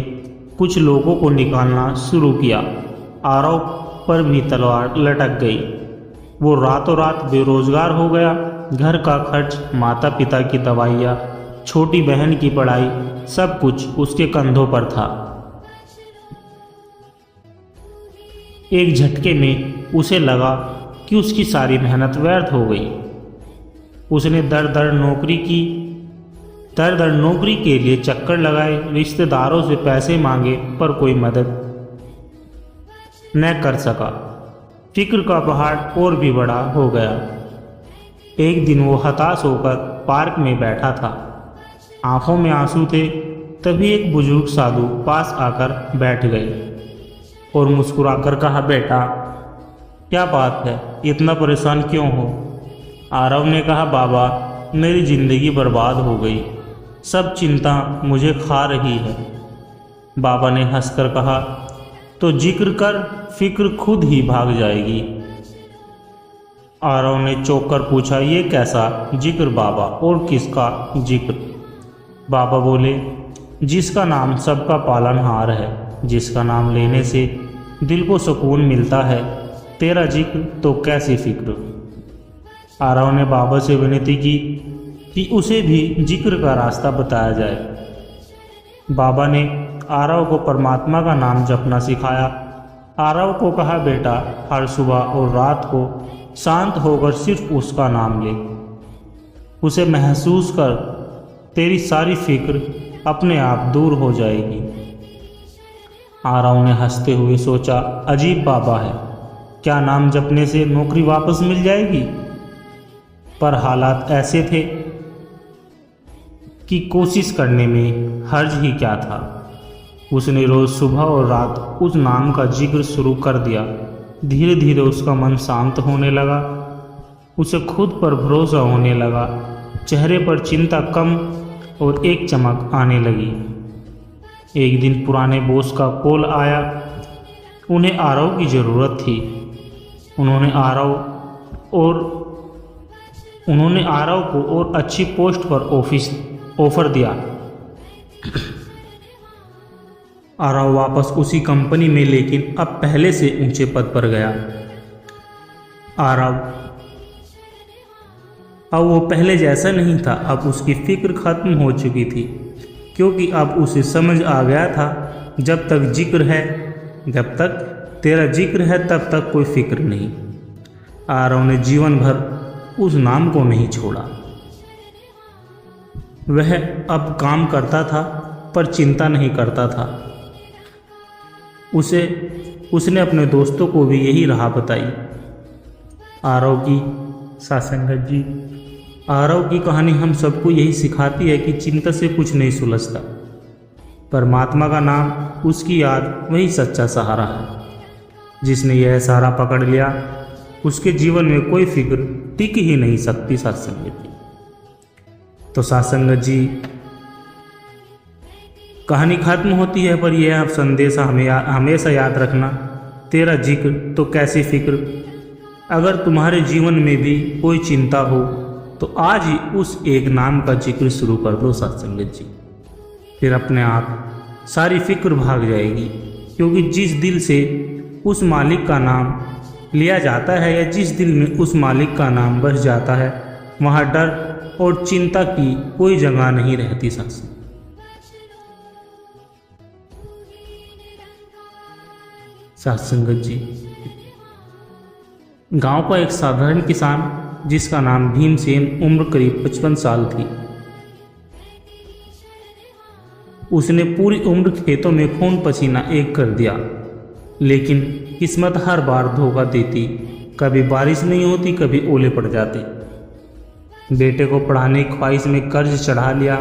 कुछ लोगों को निकालना शुरू किया। आरव पर भी तलवार लटक गई। वो रातों रात बेरोजगार हो गया। घर का खर्च, माता पिता की दवाइयाँ, छोटी बहन की पढ़ाई, सब कुछ उसके कंधों पर था। एक झटके में उसे लगा कि उसकी सारी मेहनत व्यर्थ हो गई। उसने दर दर नौकरी के लिए चक्कर लगाए, रिश्तेदारों से पैसे मांगे, पर कोई मदद न कर सका। फिक्र का पहाड़ और भी बड़ा हो गया। एक दिन वो हताश होकर पार्क में बैठा था। आंखों में आंसू थे। तभी एक बुजुर्ग साधु पास आकर बैठ गए और मुस्कुराकर कहा, बेटा क्या बात है, इतना परेशान क्यों हो। आरव ने कहा, बाबा मेरी जिंदगी बर्बाद हो गई, सब चिंता मुझे खा रही है। बाबा ने हंसकर कहा, तो जिक्र कर, फिक्र खुद ही भाग जाएगी। आरव ने चौंक कर पूछा, ये कैसा जिक्र बाबा, और किसका जिक्र। बाबा बोले, जिसका नाम सबका पालनहार है, जिसका नाम लेने से दिल को सुकून मिलता है, तेरा जिक्र तो कैसी फिक्र। आरव ने बाबा से विनती की कि उसे भी जिक्र का रास्ता बताया जाए। बाबा ने आरव को परमात्मा का नाम जपना सिखाया। आरव को कहा, बेटा हर सुबह और रात को शांत होकर सिर्फ उसका नाम ले। उसे महसूस कर, तेरी सारी फिक्र अपने आप दूर हो जाएगी। आरव ने हंसते हुए सोचा, अजीब बाबा है, क्या नाम जपने से नौकरी वापस मिल जाएगी। पर हालात ऐसे थे कि कोशिश करने में हर्ज ही क्या था। उसने रोज सुबह और रात उस नाम का जिक्र शुरू कर दिया। धीरे धीरे उसका मन शांत होने लगा। उसे खुद पर भरोसा होने लगा। चेहरे पर चिंता कम और एक चमक आने लगी। एक दिन पुराने बॉस का कॉल आया। उन्हें आरव की ज़रूरत थी। उन्होंने आरव को और अच्छी पोस्ट पर ऑफर दिया। आरव वापस उसी कंपनी में, लेकिन अब पहले से ऊंचे पद पर गया। आरव अब वो पहले जैसा नहीं था। अब उसकी फिक्र खत्म हो चुकी थी, क्योंकि अब उसे समझ आ गया था, जब तक तेरा जिक्र है तब तक कोई फिक्र नहीं। आरव ने जीवन भर उस नाम को नहीं छोड़ा। वह अब काम करता था पर चिंता नहीं करता था। उसने अपने दोस्तों को भी यही राह बताई। आरव की सासंगत जी, आरव की कहानी हम सबको यही सिखाती है कि चिंता से कुछ नहीं सुलझता। परमात्मा का नाम, उसकी याद, वही सच्चा सहारा है। जिसने यह सहारा पकड़ लिया, उसके जीवन में कोई फिक्र टिक ही नहीं सकती। सत्संगत जी, तो सत्संगत जी, कहानी खत्म होती है, पर यह अब संदेशा हमेशा याद रखना, तेरा जिक्र तो कैसी फिक्र। अगर तुम्हारे जीवन में भी कोई चिंता हो तो आज ही उस एक नाम का जिक्र शुरू कर दो सत्संगत जी। फिर अपने आप सारी फिक्र भाग जाएगी। क्योंकि जिस दिल से उस मालिक का नाम लिया जाता है, या जिस दिल में उस मालिक का नाम बस जाता है, वहाँ डर और चिंता की कोई जगह नहीं रहती। सत्संग सत्संगत जी, गांव का एक साधारण किसान जिसका नाम भीमसेन, उम्र करीब 55 साल थी। उसने पूरी उम्र खेतों में खून पसीना एक कर दिया, लेकिन किस्मत हर बार धोखा देती। कभी बारिश नहीं होती, कभी ओले पड़ जाते। बेटे को पढ़ाने की ख्वाहिश में कर्ज चढ़ा लिया।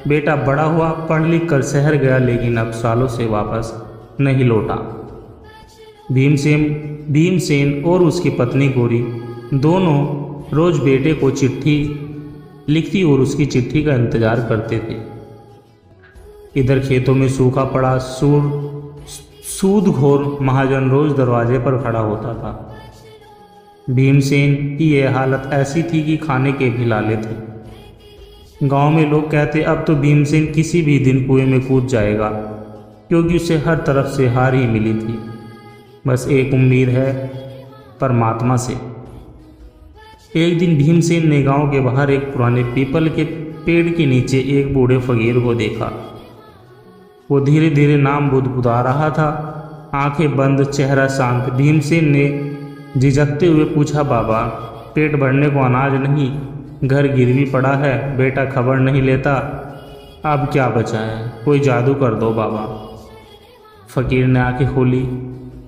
बेटा बड़ा हुआ, पढ़ लिख कर शहर गया, लेकिन अब सालों से वापस नहीं लौटा। भीमसेन और उसकी पत्नी गौरी दोनों रोज बेटे को चिट्ठी लिखती और उसकी चिट्ठी का इंतजार करते थे। इधर खेतों में सूखा पड़ा सूदखोर महाजन रोज दरवाजे पर खड़ा होता था। भीमसेन की यह हालत ऐसी थी कि खाने के भी लाले थे। गांव में लोग कहते अब तो भीमसेन किसी भी दिन कुएं में कूद जाएगा, क्योंकि उसे हर तरफ से हार ही मिली थी। बस एक उम्मीद है, परमात्मा से। एक दिन भीमसेन ने गांव के बाहर एक पुराने पीपल के पेड़ के नीचे एक बूढ़े फकीर को देखा। वो धीरे धीरे नाम बुदबुदा रहा था, आंखें बंद, चेहरा शांत। भीमसेन ने झिझकते हुए पूछा, बाबा, पेट भरने को अनाज नहीं, घर गिरवी पड़ा है, बेटा खबर नहीं लेता, अब क्या बचा है? कोई जादू कर दो बाबा। फकीर ने आंखें खोली।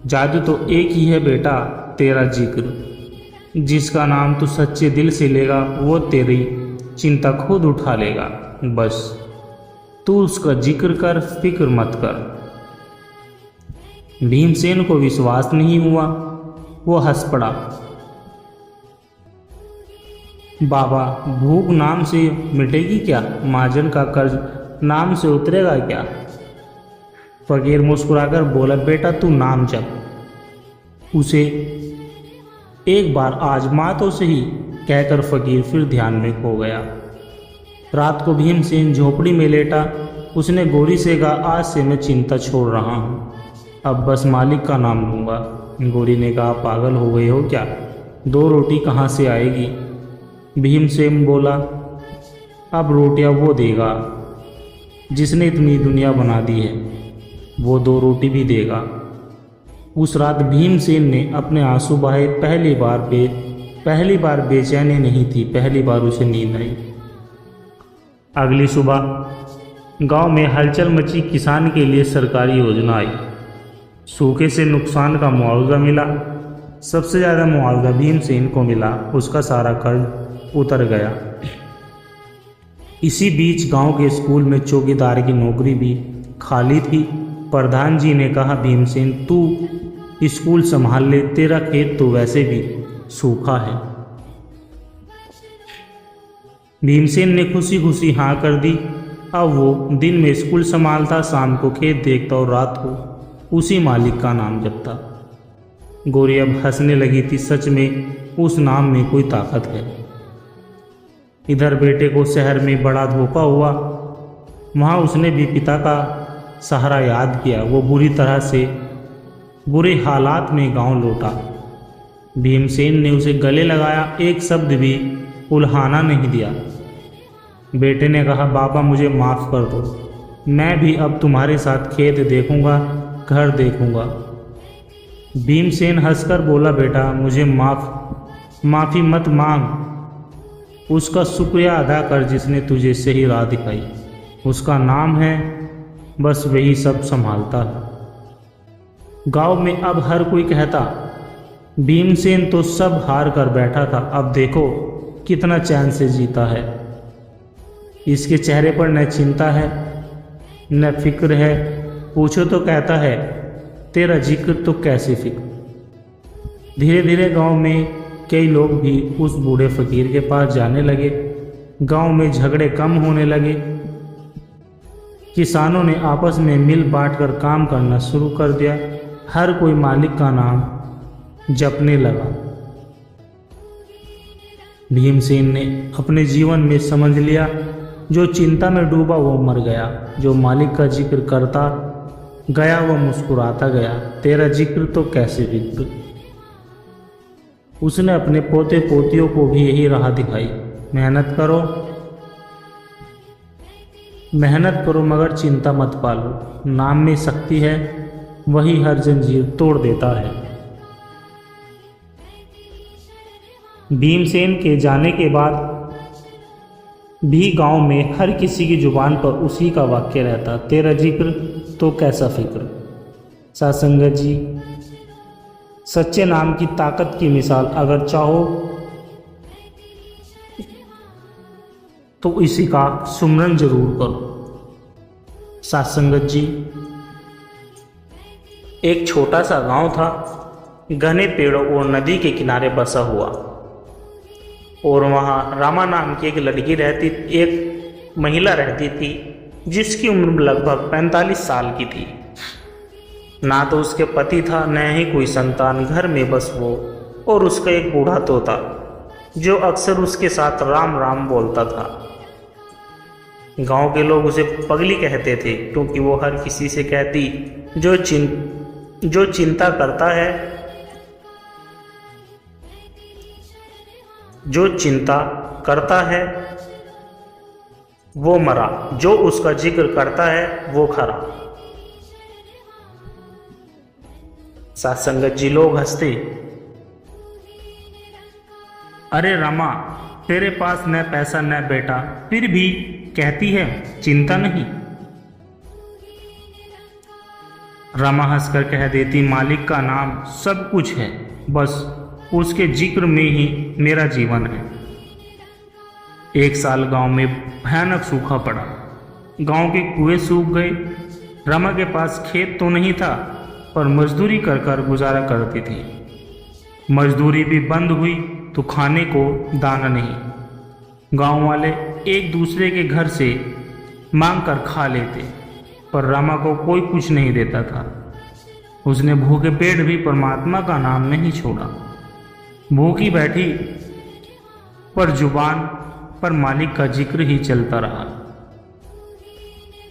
जादू तो एक ही है बेटा, तेरा जिक्र। जिसका नाम तू सच्चे दिल से लेगा वो तेरी चिंता खुद उठा लेगा। बस तू उसका जिक्र कर, फिक्र मत कर। भीमसेन को विश्वास नहीं हुआ। वो हंस पड़ा। बाबा, भूख नाम से मिटेगी क्या? महाजन का कर्ज नाम से उतरेगा क्या? फकीर मुस्कुराकर बोला, बेटा तू नाम जप, उसे एक बार आजमा तो सही। कहकर फकीर फिर ध्यान में खो गया। रात को भीमसेन झोपड़ी में लेटा। उसने गोरी से कहा, आज से मैं चिंता छोड़ रहा हूँ, अब बस मालिक का नाम लूँगा। गोरी ने कहा, पागल हो गए हो क्या? 2 रोटी कहाँ से आएगी? भीमसेन बोला, अब रोटियाँ वो देगा जिसने इतनी दुनिया बना दी है, वो 2 रोटी भी देगा। उस रात भीमसेन ने अपने आंसू बहाए। पहली बार बेचैनी नहीं थी, पहली बार उसे नींद आई। अगली सुबह गांव में हलचल मची। किसान के लिए सरकारी योजना आई। सूखे से नुकसान का मुआवजा मिला। सबसे ज़्यादा मुआवजा भीमसेन को मिला। उसका सारा कर्ज उतर गया। इसी बीच गांव के स्कूल में चौकीदार की नौकरी भी खाली थी। प्रधान जी ने कहा, भीमसेन तू स्कूल संभाल ले, तेरा खेत तो वैसे भी सूखा है। भीमसेन ने खुशी खुशी हाँ कर दी। अब वो दिन में स्कूल संभालता, शाम को खेत देखता और रात को उसी मालिक का नाम जपता। गोरी अब हंसने लगी थी। सच में उस नाम में कोई ताकत है। इधर बेटे को शहर में बड़ा धोखा हुआ। वहाँ उसने भी पिता का सहारा याद किया। वो बुरी तरह से बुरे हालात में गांव लौटा। भीमसेन ने उसे गले लगाया, एक शब्द भी उल्हाना नहीं दिया। बेटे ने कहा, बाबा मुझे माफ़ कर दो, मैं भी अब तुम्हारे साथ खेत देखूंगा, घर देखूंगा। भीमसेन हंसकर बोला, बेटा मुझे माफ़ी मत मांग, उसका शुक्रिया अदा कर जिसने तुझे सही राह दिखाई। उसका नाम है, बस वही सब संभालता है। गांव में अब हर कोई कहता, भीमसेन तो सब हार कर बैठा था, अब देखो कितना चैन से जीता है। इसके चेहरे पर न चिंता है न फिक्र है। पूछो तो कहता है, तेरा जिक्र तो कैसे फिक्र। धीरे धीरे गांव में कई लोग भी उस बूढ़े फकीर के पास जाने लगे। गांव में झगड़े कम होने लगे। किसानों ने आपस में मिल बांट कर काम करना शुरू कर दिया। हर कोई मालिक का नाम जपने लगा। भीमसेन ने अपने जीवन में समझ लिया, जो चिंता में डूबा वो मर गया, जो मालिक का जिक्र करता गया वो मुस्कुराता गया। तेरा जिक्र तो कैसे फिक्र। उसने अपने पोते पोतियों को भी यही राह दिखाई। मेहनत करो मगर चिंता मत पालो। नाम में शक्ति है, वही हर जंजीर तोड़ देता है। भीमसेन के जाने के बाद भी गांव में हर किसी की जुबान पर उसी का वाक्य रहता, तेरा जिक्र तो कैसा फिक्र। सासंगत जी, सच्चे नाम की ताकत की मिसाल अगर चाहो तो इसी का सुमरन जरूर करो। सासंगत जी, एक छोटा सा गांव था, घने पेड़ों और नदी के किनारे बसा हुआ। और वहाँ रामा नाम की एक महिला रहती थी जिसकी उम्र लगभग 45 साल की थी। ना तो उसके पति था न ही कोई संतान, घर में बस वो और उसका एक बूढ़ा तोता जो अक्सर उसके साथ राम राम बोलता था। गांव के लोग उसे पगली कहते थे क्योंकि वो हर किसी से कहती जो चिंता करता है वो मरा, जो उसका जिक्र करता है वो खरा। साथ संगत जी लोग हंसते, अरे रमा, तेरे पास न पैसा न बेटा, फिर भी कहती है चिंता नहीं। रमा हंसकर कह देती, मालिक का नाम सब कुछ है, बस उसके जिक्र में ही मेरा जीवन है। एक साल गांव में भयानक सूखा पड़ा। गांव के कुएं सूख गए। रमा के पास खेत तो नहीं था पर मजदूरी कर कर गुजारा करती थी। मजदूरी भी बंद हुई तो खाने को दाना नहीं। गांव वाले एक दूसरे के घर से मांग कर खा लेते पर रमा को कोई कुछ नहीं देता था। उसने भूखे पेट भी परमात्मा का नाम नहीं छोड़ा। भूखी बैठी पर जुबान पर मालिक का जिक्र ही चलता रहा।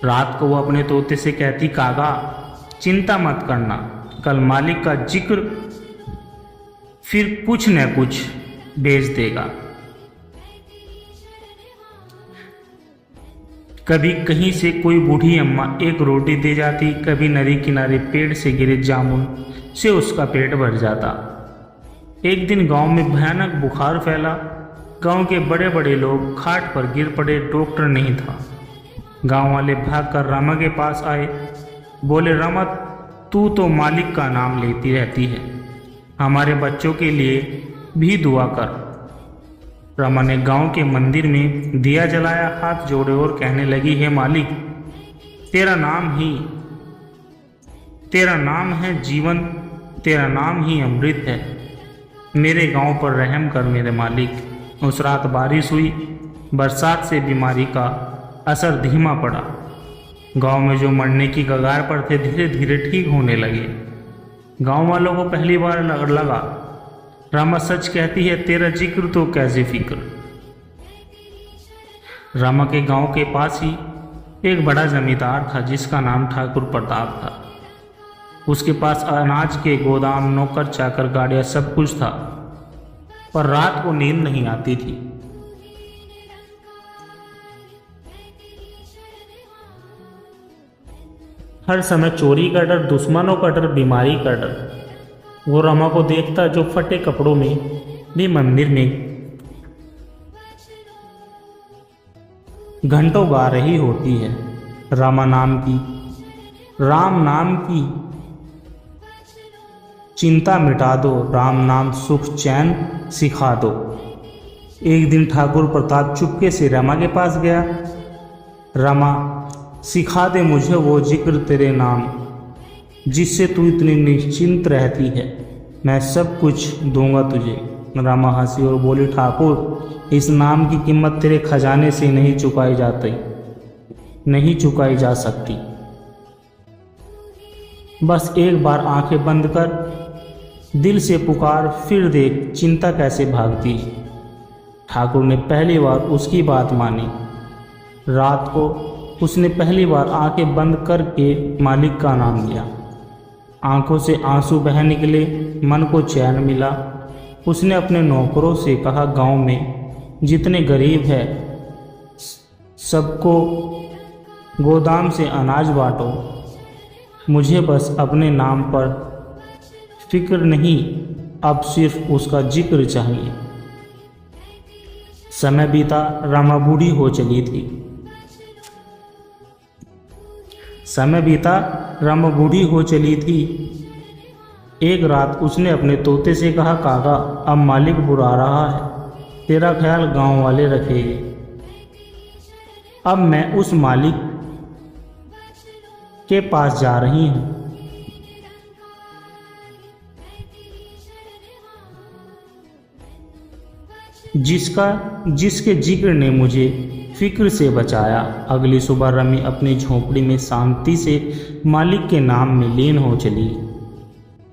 रात को वो अपने तोते से कहती, कागा चिंता मत करना, कल मालिक का जिक्र फिर कुछ न कुछ भेज देगा। कभी कहीं से कोई बूढ़ी अम्मा एक रोटी दे जाती, कभी नदी किनारे पेड़ से गिरे जामुन से उसका पेट भर जाता। एक दिन गांव में भयानक बुखार फैला। गांव के बड़े बड़े लोग खाट पर गिर पड़े, डॉक्टर नहीं था। गांव वाले भागकर रमा के पास आए, बोले, रमा तू तो मालिक का नाम लेती रहती है, हमारे बच्चों के लिए भी दुआ कर। रमा ने गांव के मंदिर में दिया जलाया, हाथ जोड़े और कहने लगी, हे मालिक, तेरा नाम है जीवन, तेरा नाम ही अमृत है, मेरे गांव पर रहम कर मेरे मालिक। उस रात बारिश हुई। बरसात से बीमारी का असर धीमा पड़ा। गांव में जो मरने की कगार पर थे धीरे धीरे ठीक होने लगे। गांव वालों को पहली बार लगा, रमा सच कहती है, तेरा जिक्र तो कैसे फिक्र। रमा के गांव के पास ही एक बड़ा जमींदार था जिसका नाम ठाकुर प्रताप था। उसके पास अनाज के गोदाम, नौकर चाकर, गाड़ियां, सब कुछ था, पर रात को नींद नहीं आती थी। हर समय चोरी का डर, दुश्मनों का डर, बीमारी का डर। वो रमा को देखता जो फटे कपड़ों में भी मंदिर में घंटों गा रही होती है, राम नाम की चिंता मिटा दो, राम नाम सुख चैन सिखा दो। एक दिन ठाकुर प्रताप चुपके से रमा के पास गया। रमा, सिखा दे मुझे वो जिक्र तेरे नाम, जिससे तू इतनी निश्चिंत रहती है, मैं सब कुछ दूंगा तुझे। रमा हंसी और बोली, ठाकुर, इस नाम की कीमत तेरे खजाने से नहीं चुकाई जा सकती। बस एक बार आंखें बंद कर दिल से पुकार, फिर देख चिंता कैसे भागती। ठाकुर ने पहली बार उसकी बात मानी। रात को उसने पहली बार आंखें बंद करके मालिक का नाम लिया। आंखों से आंसू बह निकले, मन को चैन मिला। उसने अपने नौकरों से कहा, गांव में जितने गरीब हैं सबको गोदाम से अनाज बांटो, मुझे बस अपने नाम पर फिक्र नहीं, अब सिर्फ उसका जिक्र चाहिए। समय बीता, रमा बूढ़ी हो चली थी। एक रात उसने अपने तोते से कहा, काका, अब मालिक बुला रहा है, तेरा ख्याल गांव वाले रखेंगे। अब मैं उस मालिक के पास जा रही हूं। जिसके जिक्र ने मुझे फिक्र से बचाया। अगली सुबह रमी अपनी झोंपड़ी में शांति से मालिक के नाम में लीन हो चली।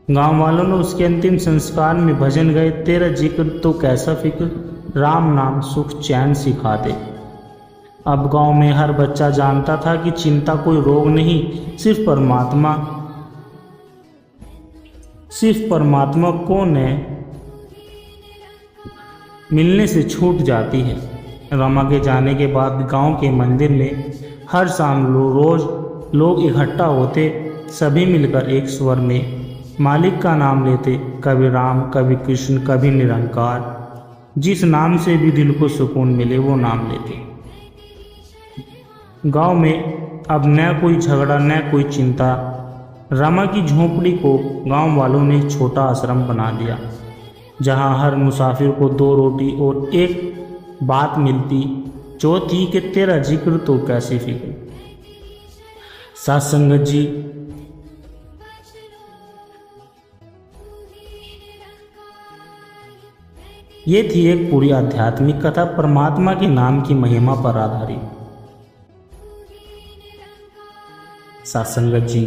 गांव वालों ने उसके अंतिम संस्कार में भजन गाए, तेरा जिक्र तो कैसा फिक्र, राम नाम सुख चैन सिखा दे। अब गांव में हर बच्चा जानता था कि चिंता कोई रोग नहीं, सिर्फ परमात्मा को न मिलने से छूट जाती है। रमा के जाने के बाद गांव के मंदिर में हर शाम रोज लोग इकट्ठा होते, सभी मिलकर एक स्वर में मालिक का नाम लेते, कभी राम, कभी कृष्ण, कभी निरंकार। जिस नाम से भी दिल को सुकून मिले वो नाम लेते। गांव में अब न कोई झगड़ा न कोई चिंता। रमा की झोंपड़ी को गांव वालों ने छोटा आश्रम बना दिया, जहां हर मुसाफिर को 2 रोटी और एक बात मिलती, जो थी कि तेरा जिक्र तो कैसे फिक्र। साथ संगत जी, ये थी एक पूरी आध्यात्मिक कथा परमात्मा के नाम की महिमा पर आधारित। साथ संगत जी,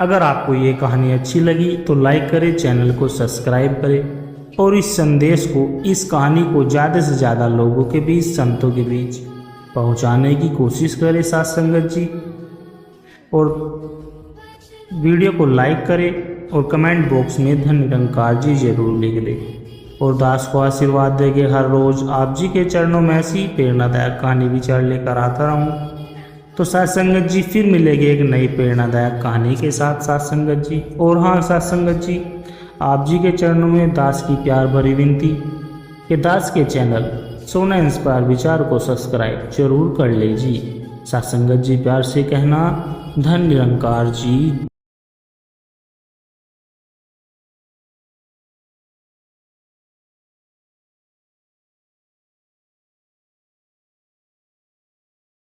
अगर आपको ये कहानी अच्छी लगी तो लाइक करें, चैनल को सब्सक्राइब करें और इस संदेश को, इस कहानी को ज़्यादा से ज़्यादा लोगों के बीच, संतों के बीच पहुंचाने की कोशिश करें साथ संगत जी। और वीडियो को लाइक करें और कमेंट बॉक्स में धन निरंकार जी जरूर लिख दें। और दास को आशीर्वाद देंगे हर रोज़ आप जी के चरणों में ऐसी प्रेरणादायक कहानी विचार लेकर आता रहूँ। तो साथ संगत जी, फिर मिलेंगे एक नई प्रेरणादायक कहानी के साथ साथ संगत जी। और हाँ साथ संगत जी, आप जी के चरणों में दास की प्यार भरी विनती कि दास के चैनल सोना इंस्पायर विचार को सब्सक्राइब जरूर कर लीजिए। साथ संगत जी, प्यार से कहना, धन निरंकार जी।